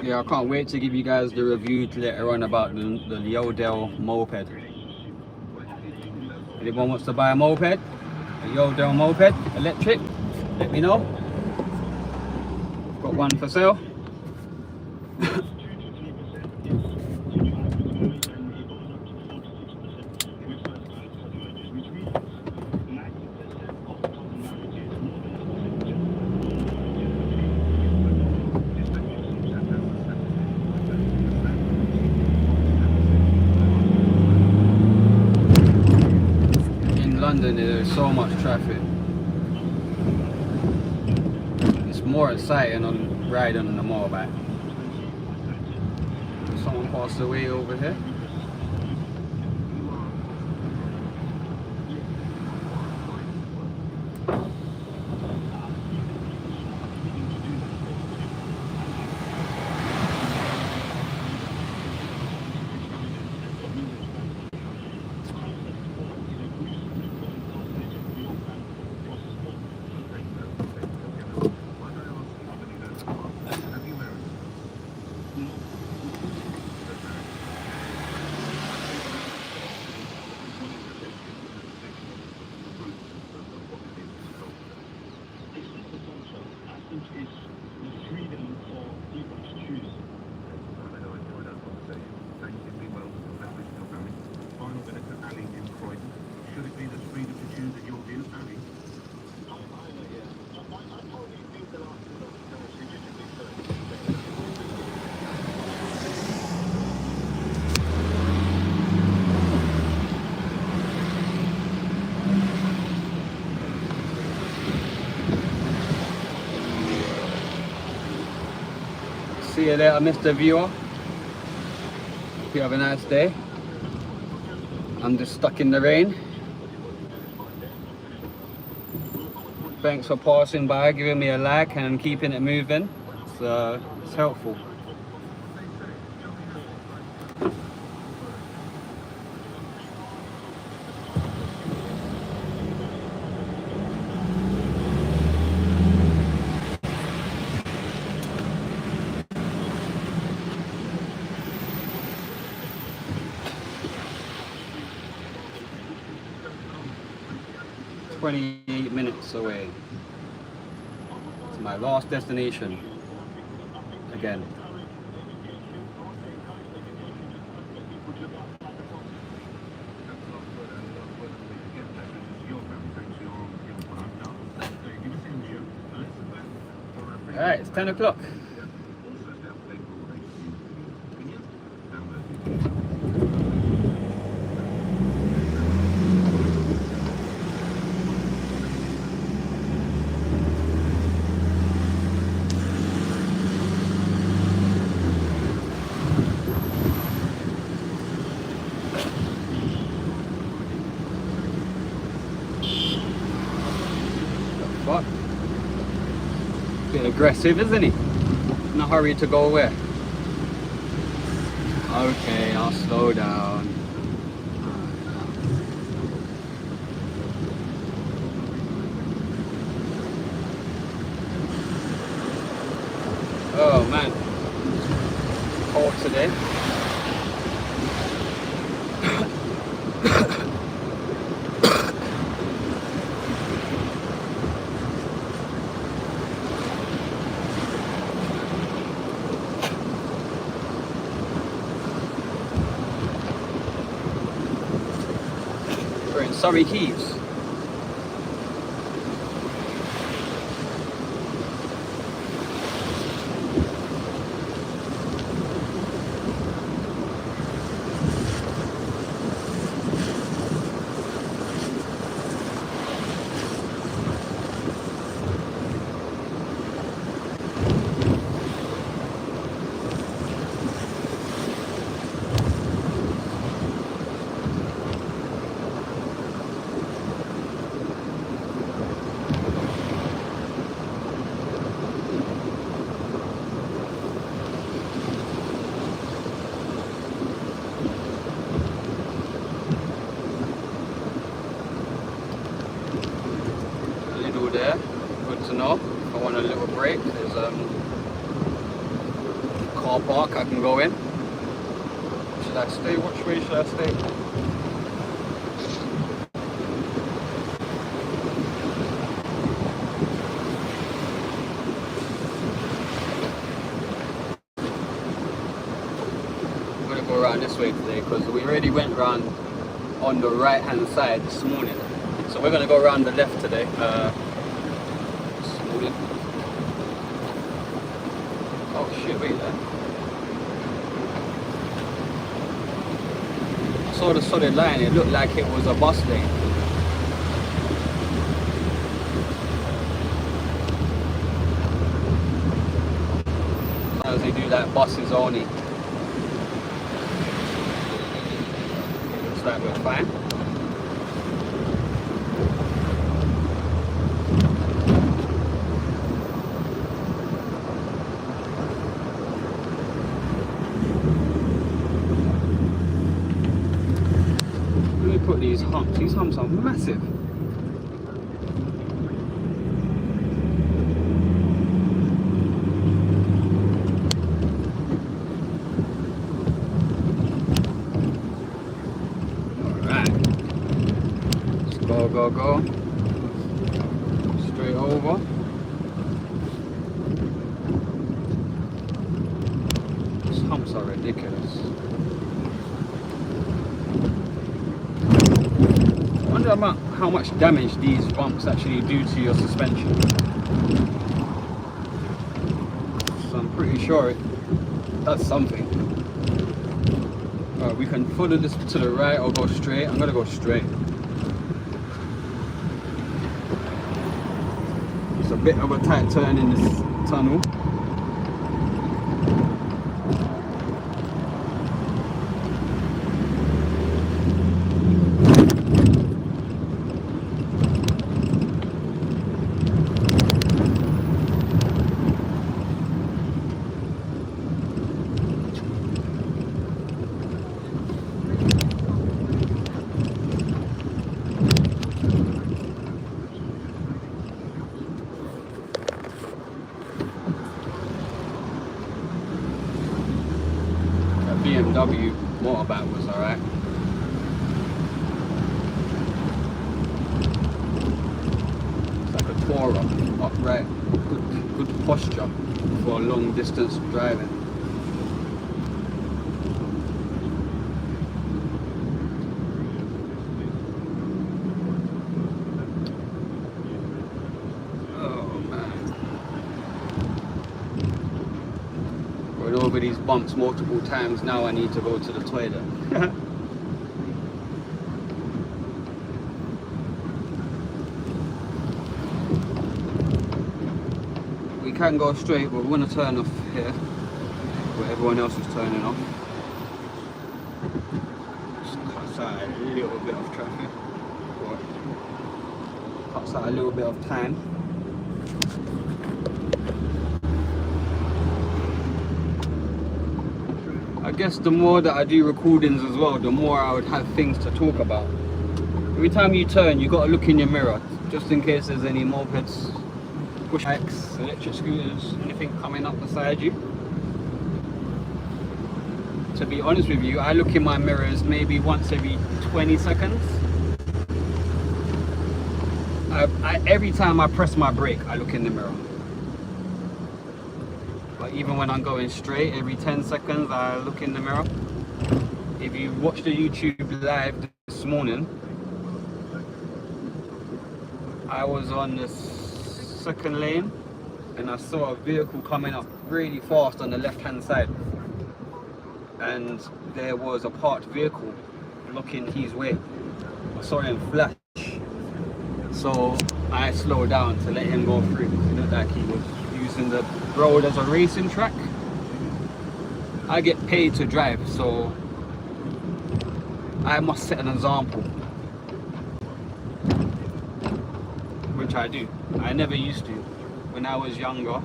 Yeah, I can't wait to give you guys the review later on about the Yodel moped. Anyone wants to buy a moped, a Yodel moped, electric, let me know. Got one for sale. There's so much traffic. It's more exciting on riding on the motorbike. Someone passed away over here. See you later, Mr. Viewer. Hope you have a nice day. I'm just stuck in the rain. Thanks for passing by, giving me a like and keeping it moving. It's helpful. Minutes away. It's my last destination. Again. Alright, it's 10 o'clock. What? Bit aggressive, isn't he? In a hurry to go away. Okay, I'll slow down. Oh man, cold today. We're in Surrey Keys. There, good to know. If I want a little break, there's a car park I can go in. Should I stay? Which way should I stay? I'm gonna go around this way today because we already went round on the right hand side this morning. So we're gonna go around the left today. Oh shit, wait there. I saw the solid line, it looked like it was a bus lane. Sometimes they do like buses only. Looks like we're fine. Put these humps are massive. Alright. Let's go. Straight over. These humps are ridiculous. I wonder about how much damage these bumps actually do to your suspension. So I'm pretty sure it does something. We can follow this to the right or go straight. I'm gonna go straight. It's a bit of a tight turn in this tunnel. BMW motorbike was alright. It's like a Tourer, upright, good posture for long distance driving. Over these bumps multiple times. Now I need to go to the toilet. We can go straight, but we want to turn off here where everyone else is turning off. Just cuts out a little bit of traffic, or cuts out a little bit of time. I guess the more that I do recordings as well, the more I would have things to talk about. Every time you turn, you got to look in your mirror, just in case there's any mopeds, push bikes, electric scooters, anything coming up beside you. To be honest with you, I look in my mirrors maybe once every 20 seconds. Every time I press my brake, I look in the mirror. Even when I'm going straight, every 10 seconds I look in the mirror. If you watched the YouTube live this morning, I was on the second lane and I saw a vehicle coming up really fast on the left hand side, and there was a parked vehicle blocking his way. I saw him flash, so I slowed down to let him go through. It looked like he was using the road as a racing track. I get paid to drive, so I must set an example, which I do. I never used to. When I was younger,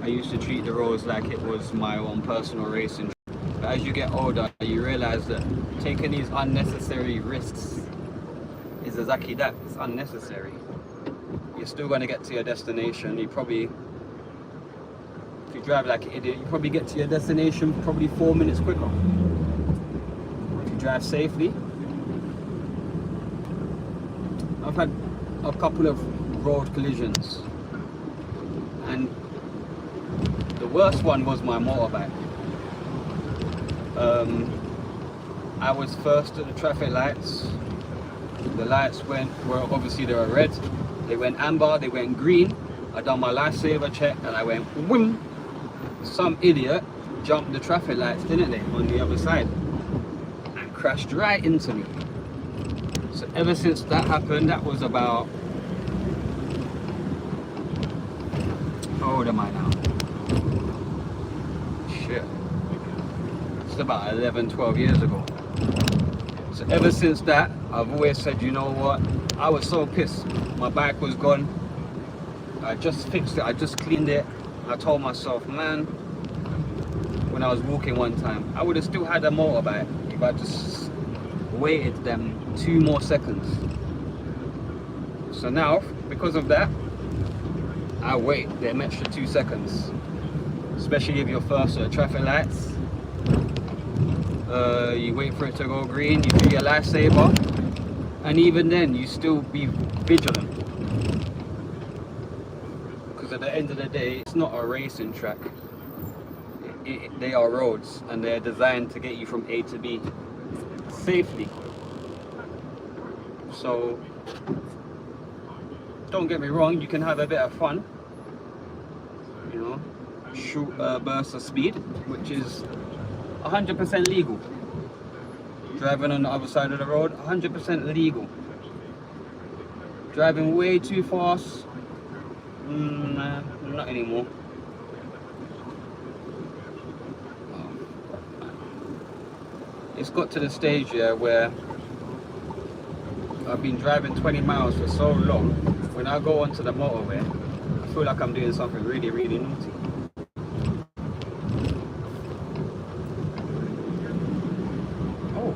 I used to treat the roads like it was my own personal racing track. But as you get older, you realize that taking these unnecessary risks is exactly that. It's unnecessary. You're still going to get to your destination. You probably, if you drive like an idiot, you probably get to your destination probably 4 minutes quicker. If you drive safely. I've had a couple of road collisions, and the worst one was my motorbike. I was first at the traffic lights. The lights were obviously they were red. They went amber, they went green. I done my lifesaver check and I went wham. Some idiot jumped the traffic lights, didn't they, on the other side, and crashed right into me. So ever since that happened, that was about, how old am I now? Shit. It's about 11, 12 years ago. So ever since that, I've always said, you know what, I was so pissed. My bike was gone. I just fixed it, I just cleaned it. I told myself, man, when I was walking one time, I would have still had a motorbike if I just waited them 2 more seconds. So now, because of that, I wait them extra 2 seconds. Especially if you're first at traffic lights. You wait for it to go green, you do your lifesaver, and even then you still be vigilant, because at the end of the day it's not a racing track. They are roads and they're designed to get you from A to B safely. So don't get me wrong, you can have a bit of fun, you know, shoot a burst of speed, which is 100% legal. Driving on the other side of the road, 100% legal. Driving way too fast, nah, not anymore. It's got to the stage here where I've been driving 20 miles for so long, when I go onto the motorway, I feel like I'm doing something really, really naughty.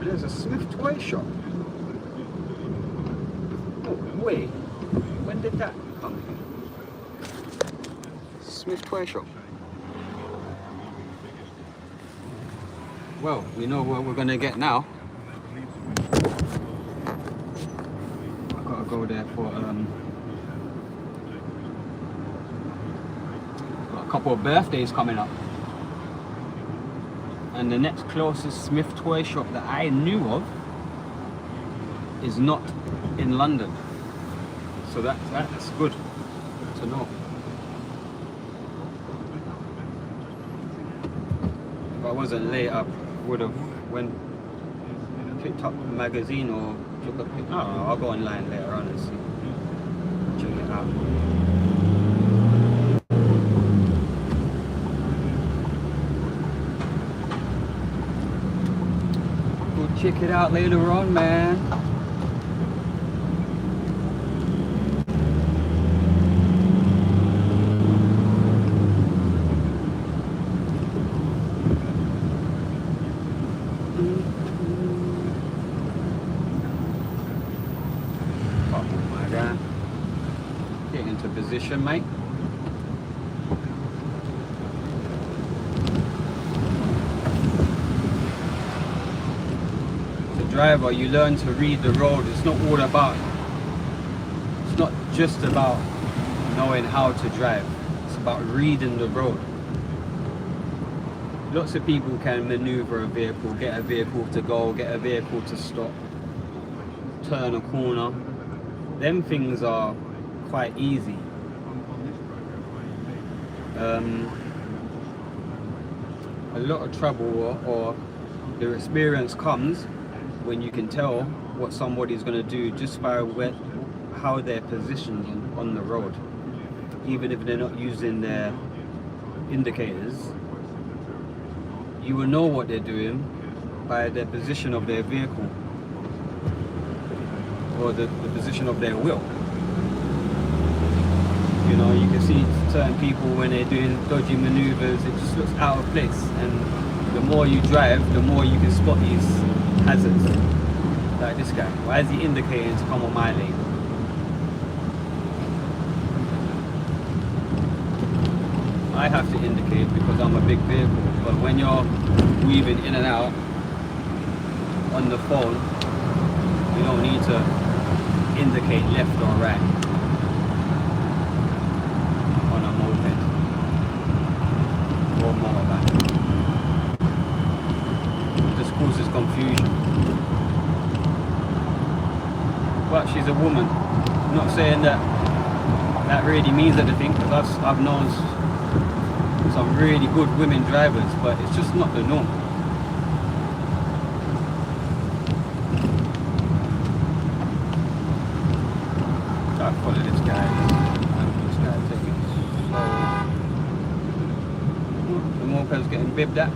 There's a Smith toy shop. Oh wait, when did that come? Smith toy shop. Well, we know what we're gonna get now. I gotta go there for got a couple of birthdays coming up. And the next closest Smith toy shop that I knew of is not in London. So that's good to know. If I wasn't late, I would have picked up a magazine or took a pic. I don't know, I'll go online later on and see. Check it out. Go check it out later on, man. Get into position, mate. As a driver, you learn to read the road. It's not just about knowing how to drive. It's about reading the road. Lots of people can maneuver a vehicle, get a vehicle to go, get a vehicle to stop, turn a corner. Them things are quite easy. A lot of trouble or the experience comes when you can tell what somebody's going to do just by how they're positioned on the road. Even if they're not using their indicators, you will know what they're doing by the position of their vehicle or the position of their wheel. You know, you can see certain people when they're doing dodgy maneuvers, it just looks out of place. And the more you drive, the more you can spot these hazards. Like this guy, why is he indicating to come on my lane? I have to indicate because I'm a big vehicle, but when you're weaving in and out on the phone, you don't need to indicate left or right on a moped or motorbike. It just causes confusion. But she's a woman. I'm not saying that really means anything, because I've known some really good women drivers, but it's just not the norm. I follow this guy. This guy taking it slow. The moped's getting bibbed at.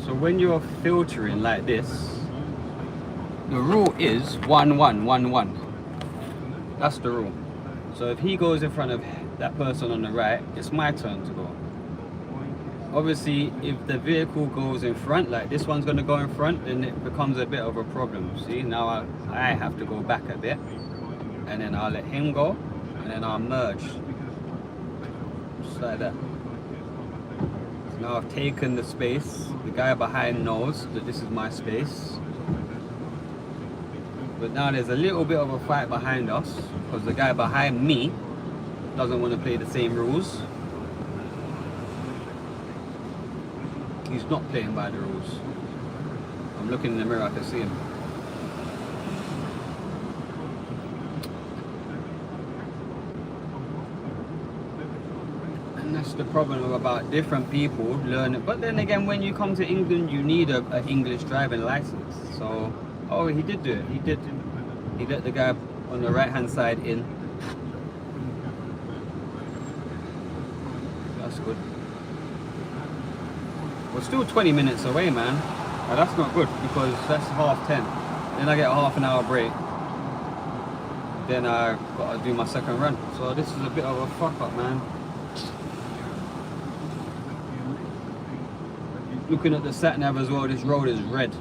So when you're filtering like this, the rule is 1-1-1-1. That's the rule. So if he goes in front of that person on the right, it's my turn to go. Obviously, if the vehicle goes in front, like this one's going to go in front, then it becomes a bit of a problem. See, now I have to go back a bit, and then I'll let him go, and then I'll merge. Just like that. Now I've taken the space. The guy behind knows that this is my space. But now there's a little bit of a fight behind us because the guy behind me doesn't want to play the same rules. He's not playing by the rules. I'm looking in the mirror, I can see him. That's the problem about different people learning. But then again, when you come to England, you need an English driving license. So, oh, he did do it. He let the guy on the right hand side in. That's good. We're still 20 minutes away, man. But that's not good because that's 10:30. Then I get a half an hour break. then I got to do my second run. So this is a bit of a fuck up, man. Looking at the sat nav as well, this road is red.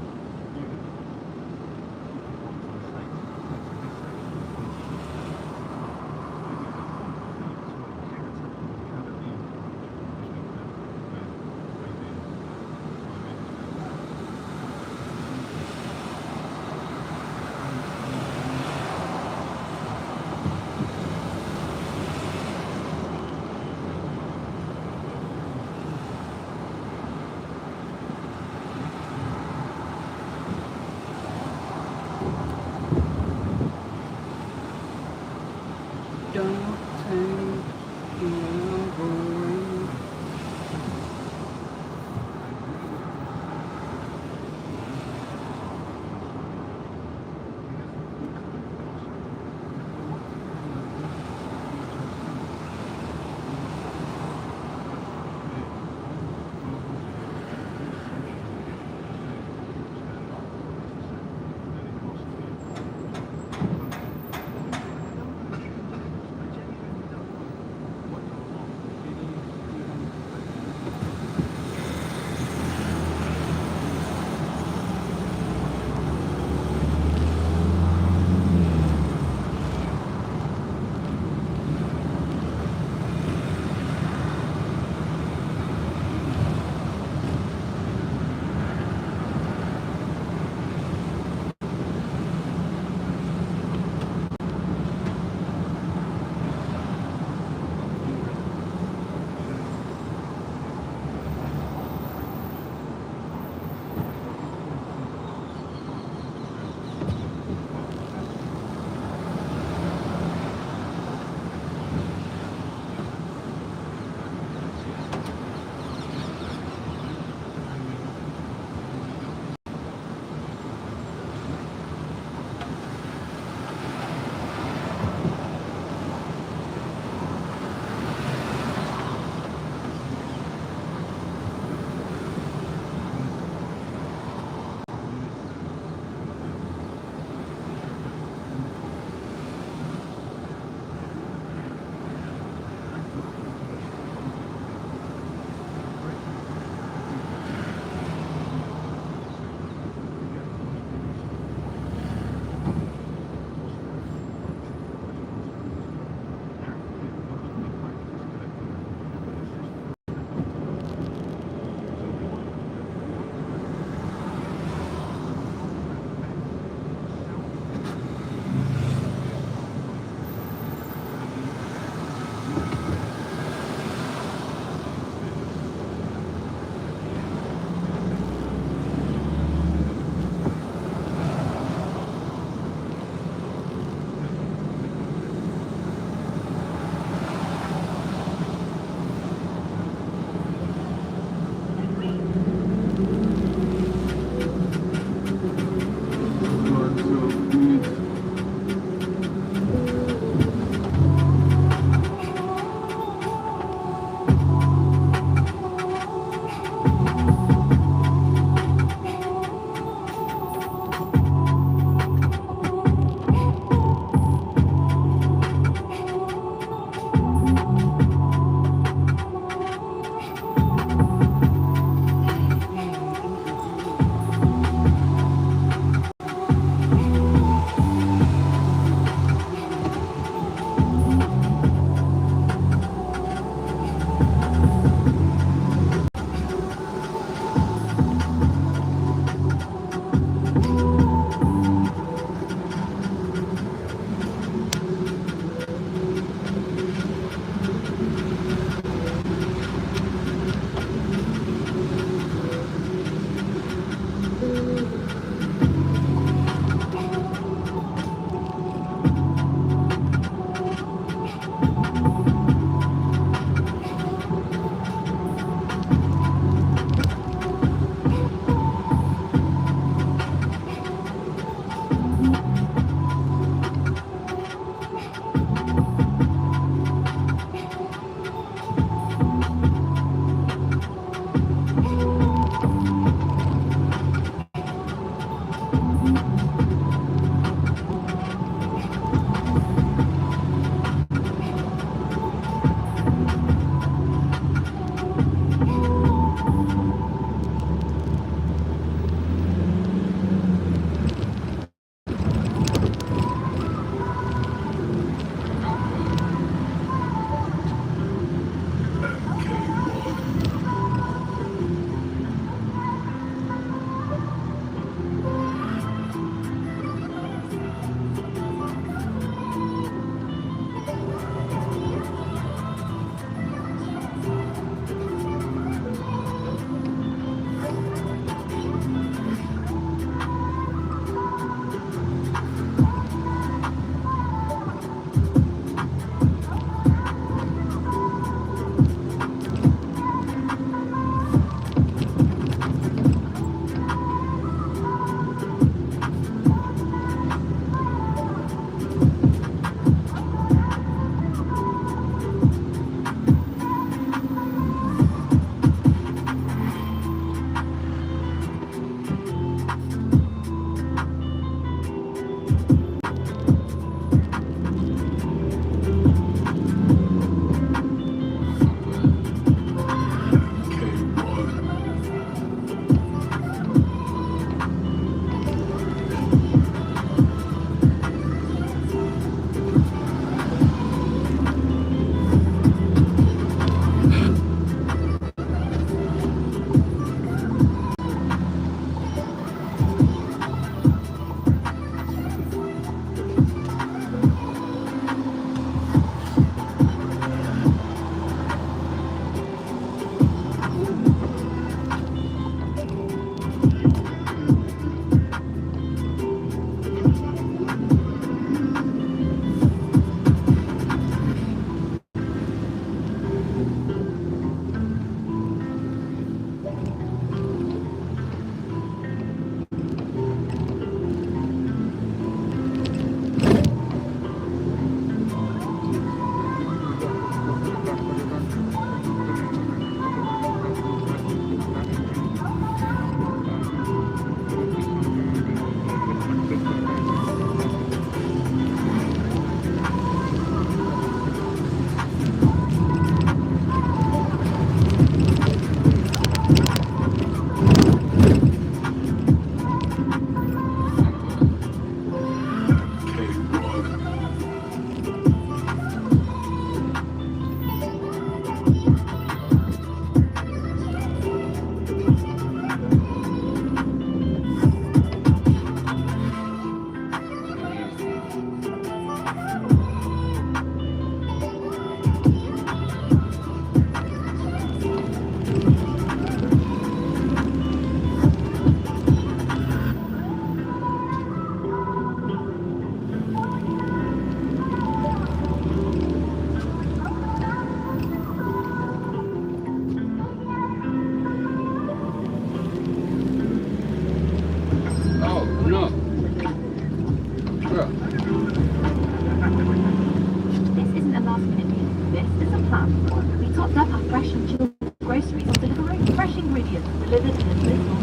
last minute. This is a plan. We topped up our fresh and chilled groceries on delivery. Fresh ingredients delivered in a little.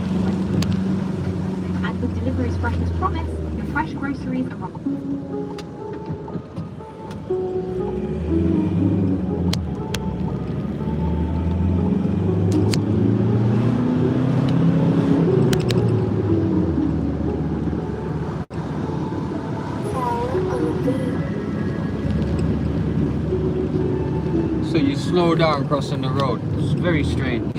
And with delivery's freshness promise, your fresh groceries are So you slow down crossing the road. It's very strange.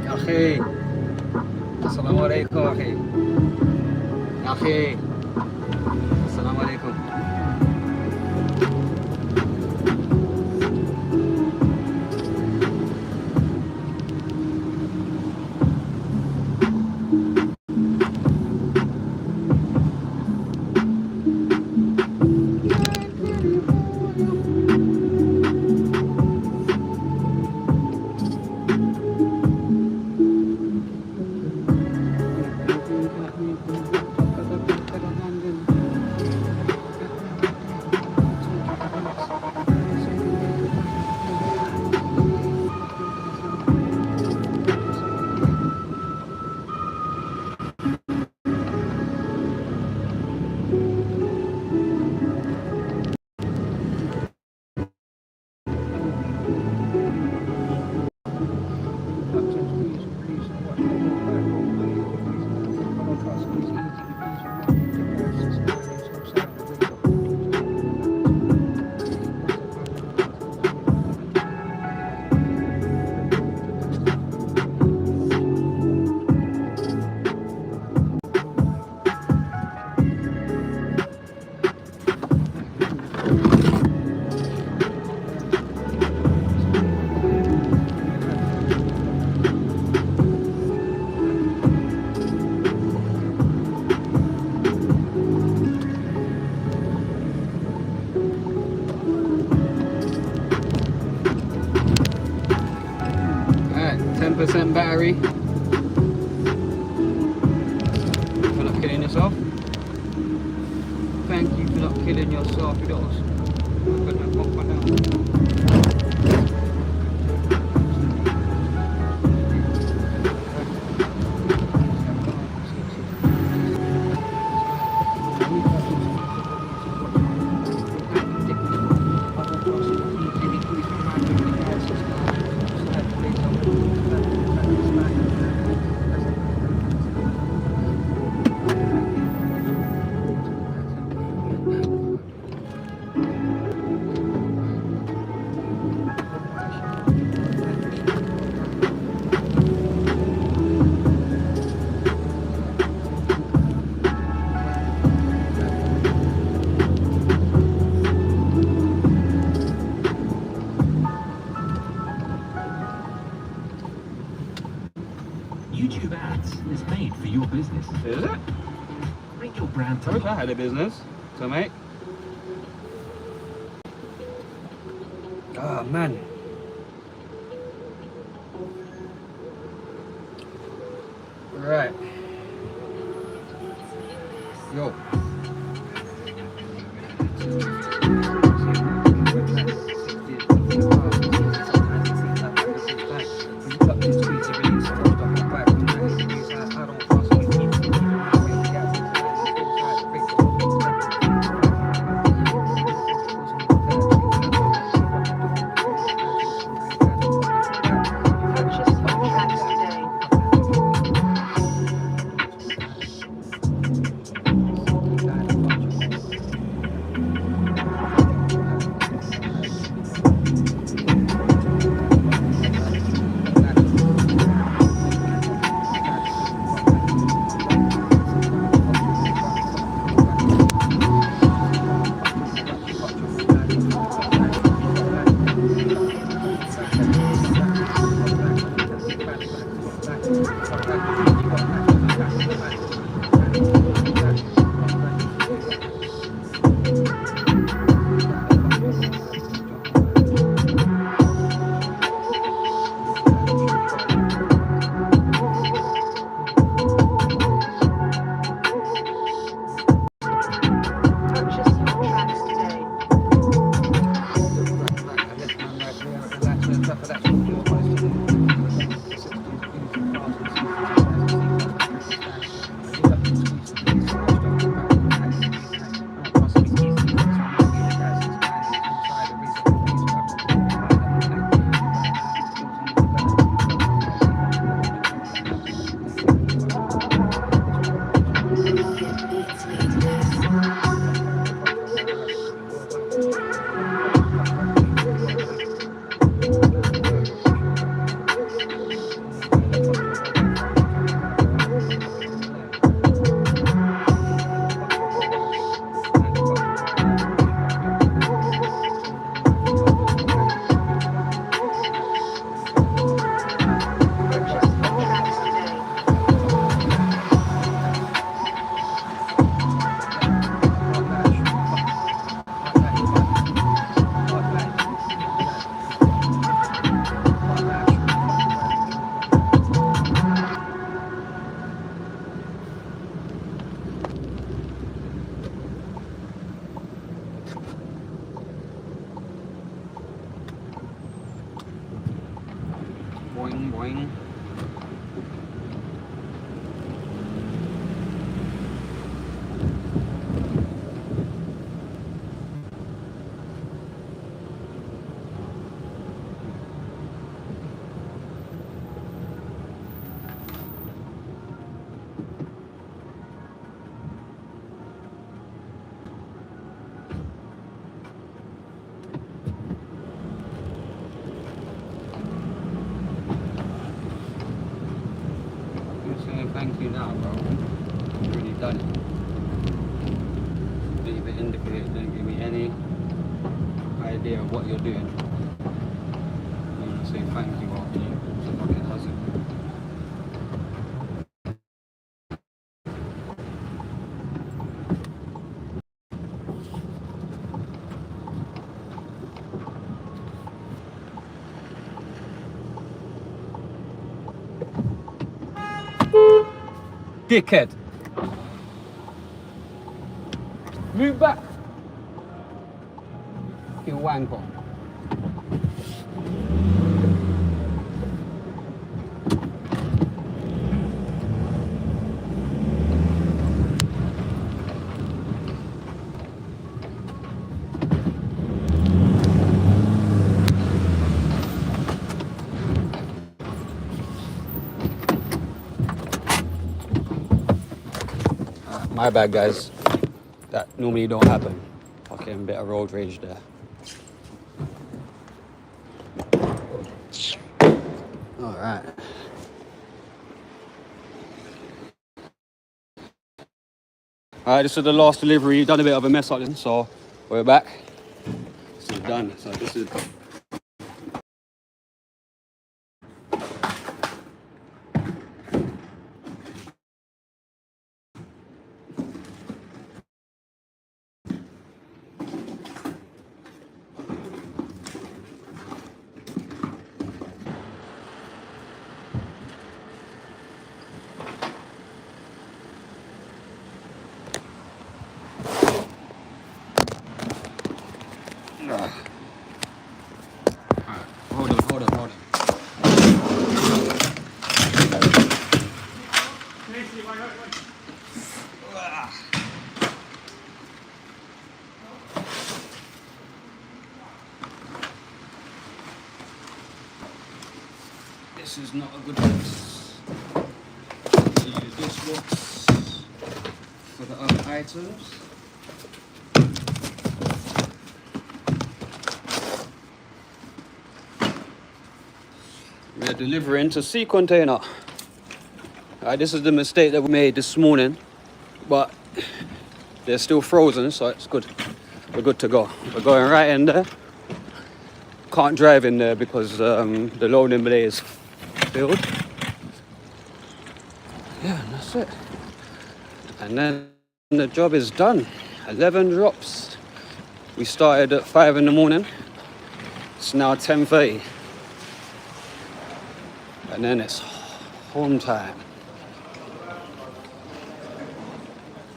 أخي السلام عليكم أخي السلام عليكم. Alright, 10% battery. For not killing yourself. Thank you for not killing yourself, you know. YouTube ads is made for your business. Is it? Bring your brand to I wish I life. had a business. So mate. Oh man. Right. Yo. thing. I'm saying thank you now, bro. You've really done it. Didn't even indicate, didn't give me any idea of what you're doing. I'm gonna say thank you after you so fucking does it. Dickhead! Move back! You wanker. My bad, guys. That normally don't happen. Fucking bit of road rage there. Alright. Alright, this is the last delivery. Done a bit of a mess up then, so we're back. This is done. So this is Hold on. This is not a good box. Use this box for the other items. We're delivering to sea container. Alright, this is the mistake that we made this morning, but they're still frozen, so it's good. We're good to go. We're going right in there. Can't drive in there because the loading bay is filled. Yeah, and that's it. And then the job is done. 11 drops. We started at 5 in the morning. It's now 10:30. And then it's home time.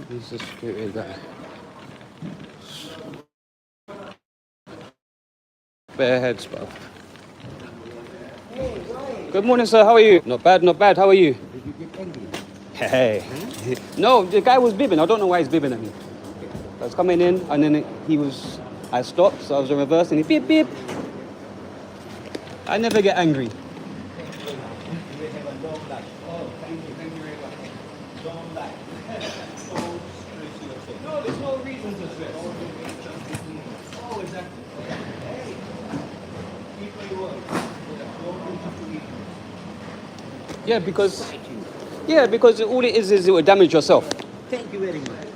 Who's the security guy? Bare heads, bro. Good morning, sir. How are you? Not bad. How are you? Did you get angry? Hey. No, the guy was bibbing. I don't know why he's bibbing at me. I was coming in, and then I stopped, so I was in reverse, and he beep, beep. I never get angry. You have a long life. Oh, thank you very much. Long life. No, there's no reason to stress. Oh, exactly. Hey, keep where you are. Don't have to eat. Yeah, because all it is it will damage yourself. Thank you very much.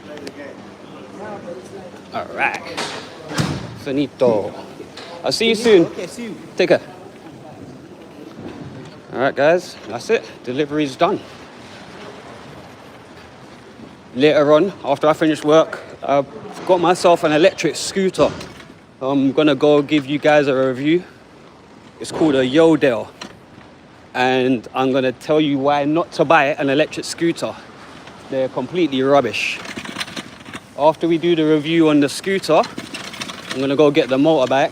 All right. Finito. I'll see you soon. Okay, see you. Take care. All right, guys, that's it. Delivery's done. Later on, after I finish work, I've got myself an electric scooter. I'm gonna go give you guys a review. It's called a Yodel. And I'm gonna tell you why not to buy an electric scooter. They're completely rubbish. After we do the review on the scooter, I'm gonna go get the motorbike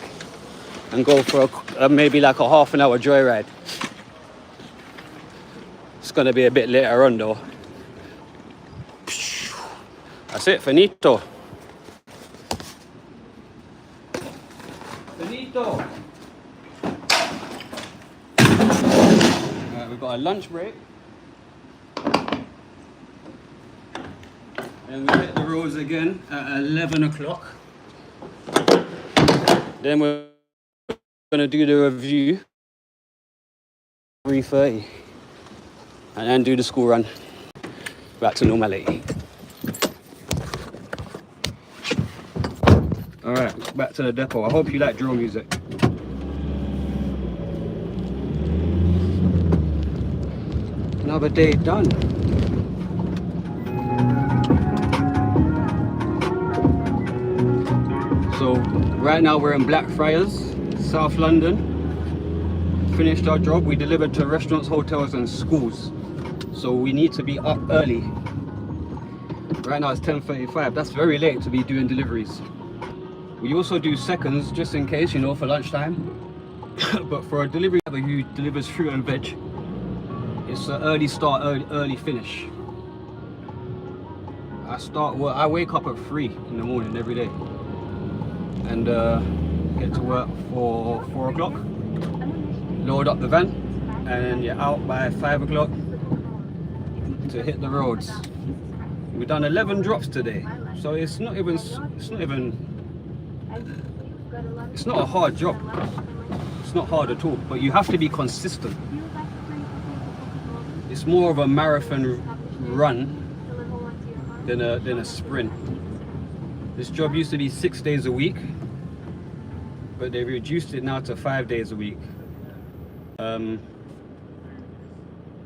and go for maybe like a half an hour joyride. going to be a bit later on though. That's it, finito. Finito. We've got a lunch break. And we hit the roads again at 11 o'clock. Then we're going to do the review 3:30 and then do the school run back to normality. Alright, back to the depot. I hope you like drill music. Another day done. So right now we're in Blackfriars, South London. Finished our job. We delivered to restaurants, hotels and schools. So we need to be up early. Right now it's 10:35. That's very late to be doing deliveries. We also do seconds just in case, you know, for lunchtime. But for a delivery driver who delivers fruit and veg, it's an early start, early finish. I wake up at 3 in the morning every day and get to work for 4 o'clock. Load up the van and you're out by 5 o'clock to hit the roads. We've done 11 drops today, so it's not a hard job. It's not hard at all, but you have to be consistent. It's more of a marathon run than a sprint. This job used to be 6 days a week, but they reduced it now to 5 days a week.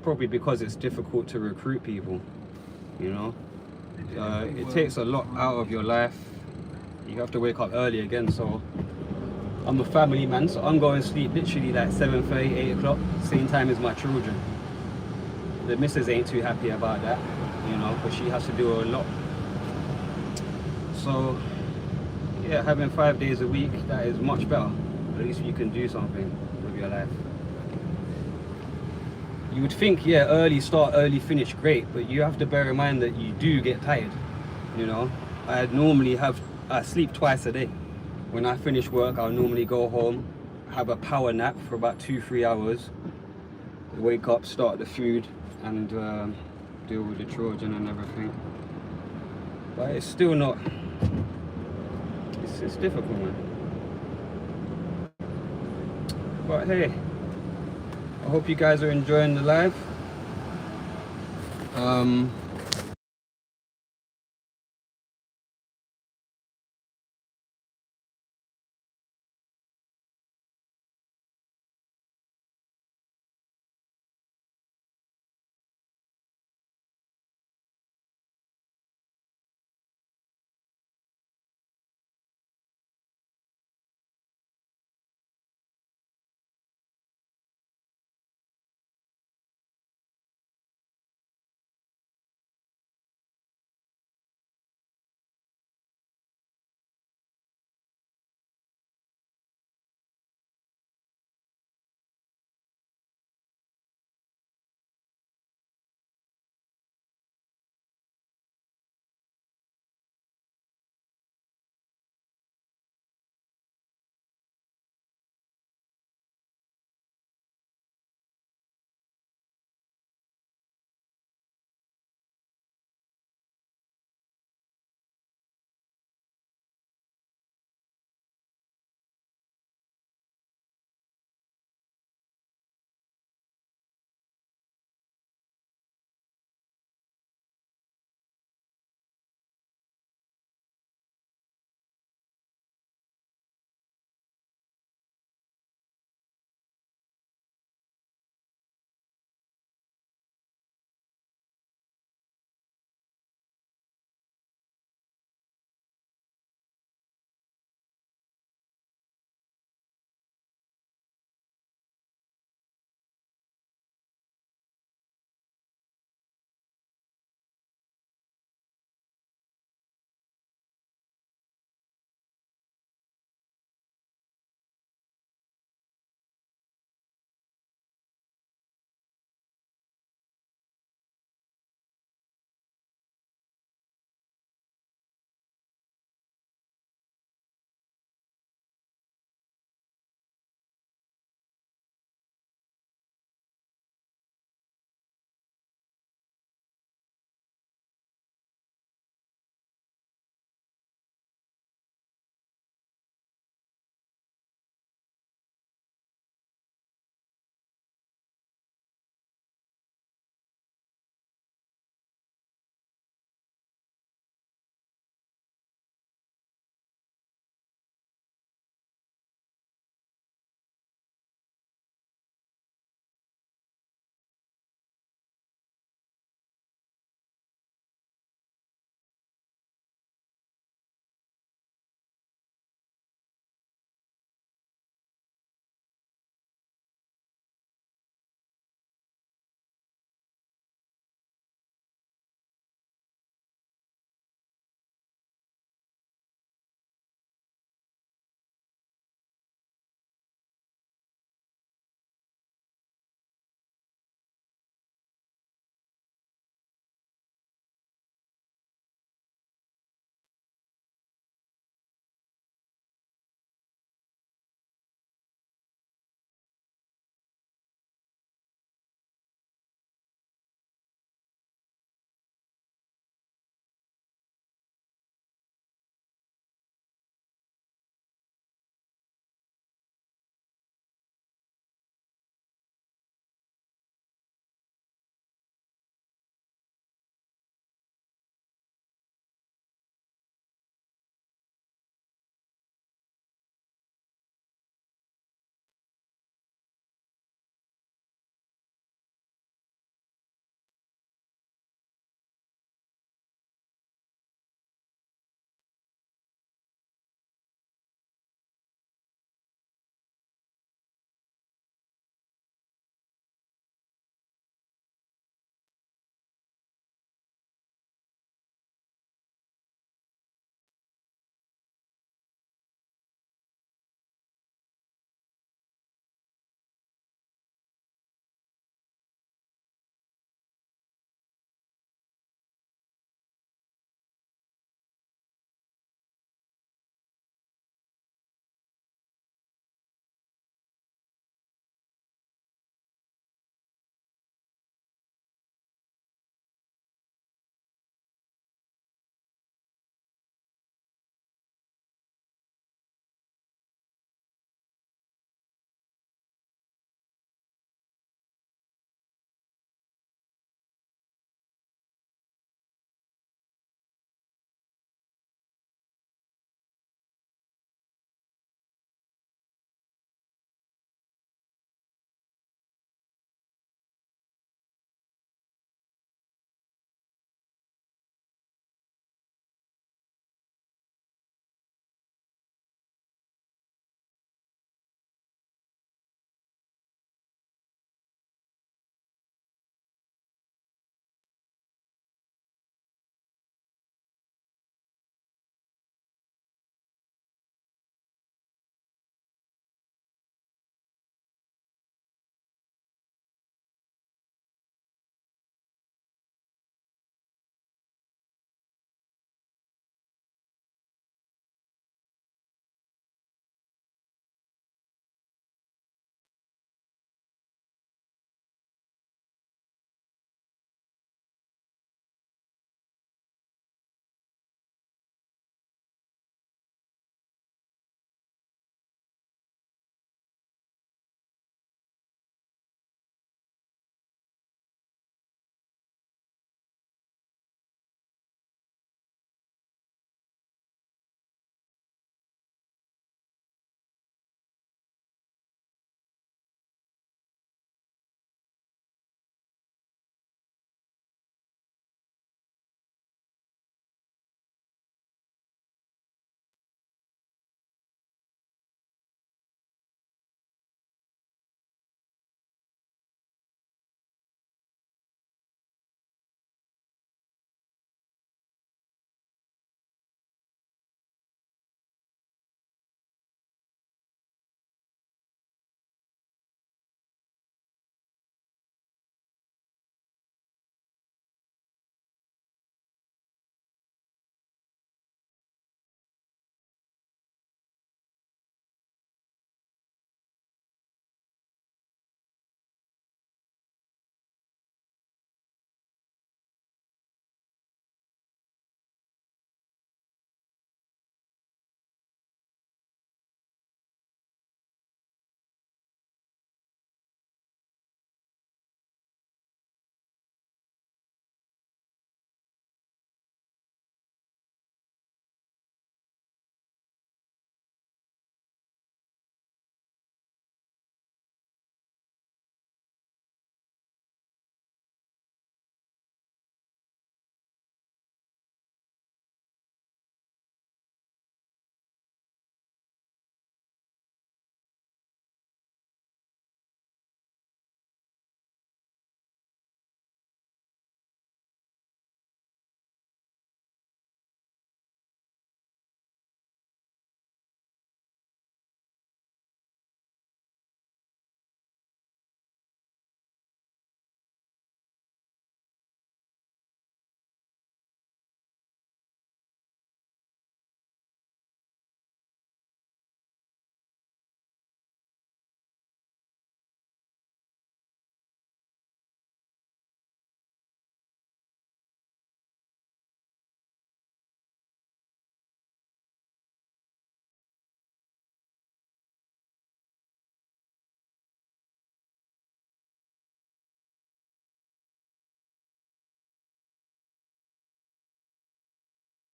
Probably because it's difficult to recruit people, you know. It takes a lot out of your life. You have to wake up early again, so I'm a family man, so I'm going to sleep literally like 7:30, 8 o'clock, same time as my children. The missus ain't too happy about that, you know, but she has to do a lot. So yeah, having 5 days a week, that is much better. At least you can do something with your life. You would think, yeah, early start, early finish, great, but you have to bear in mind that you do get tired, you know. I sleep twice a day. When I finish work, I'll normally go home, have a power nap for about 2-3 hours, wake up, start the food, and deal with the children and everything. But it's still not, it's difficult, man. But hey, I hope you guys are enjoying the live.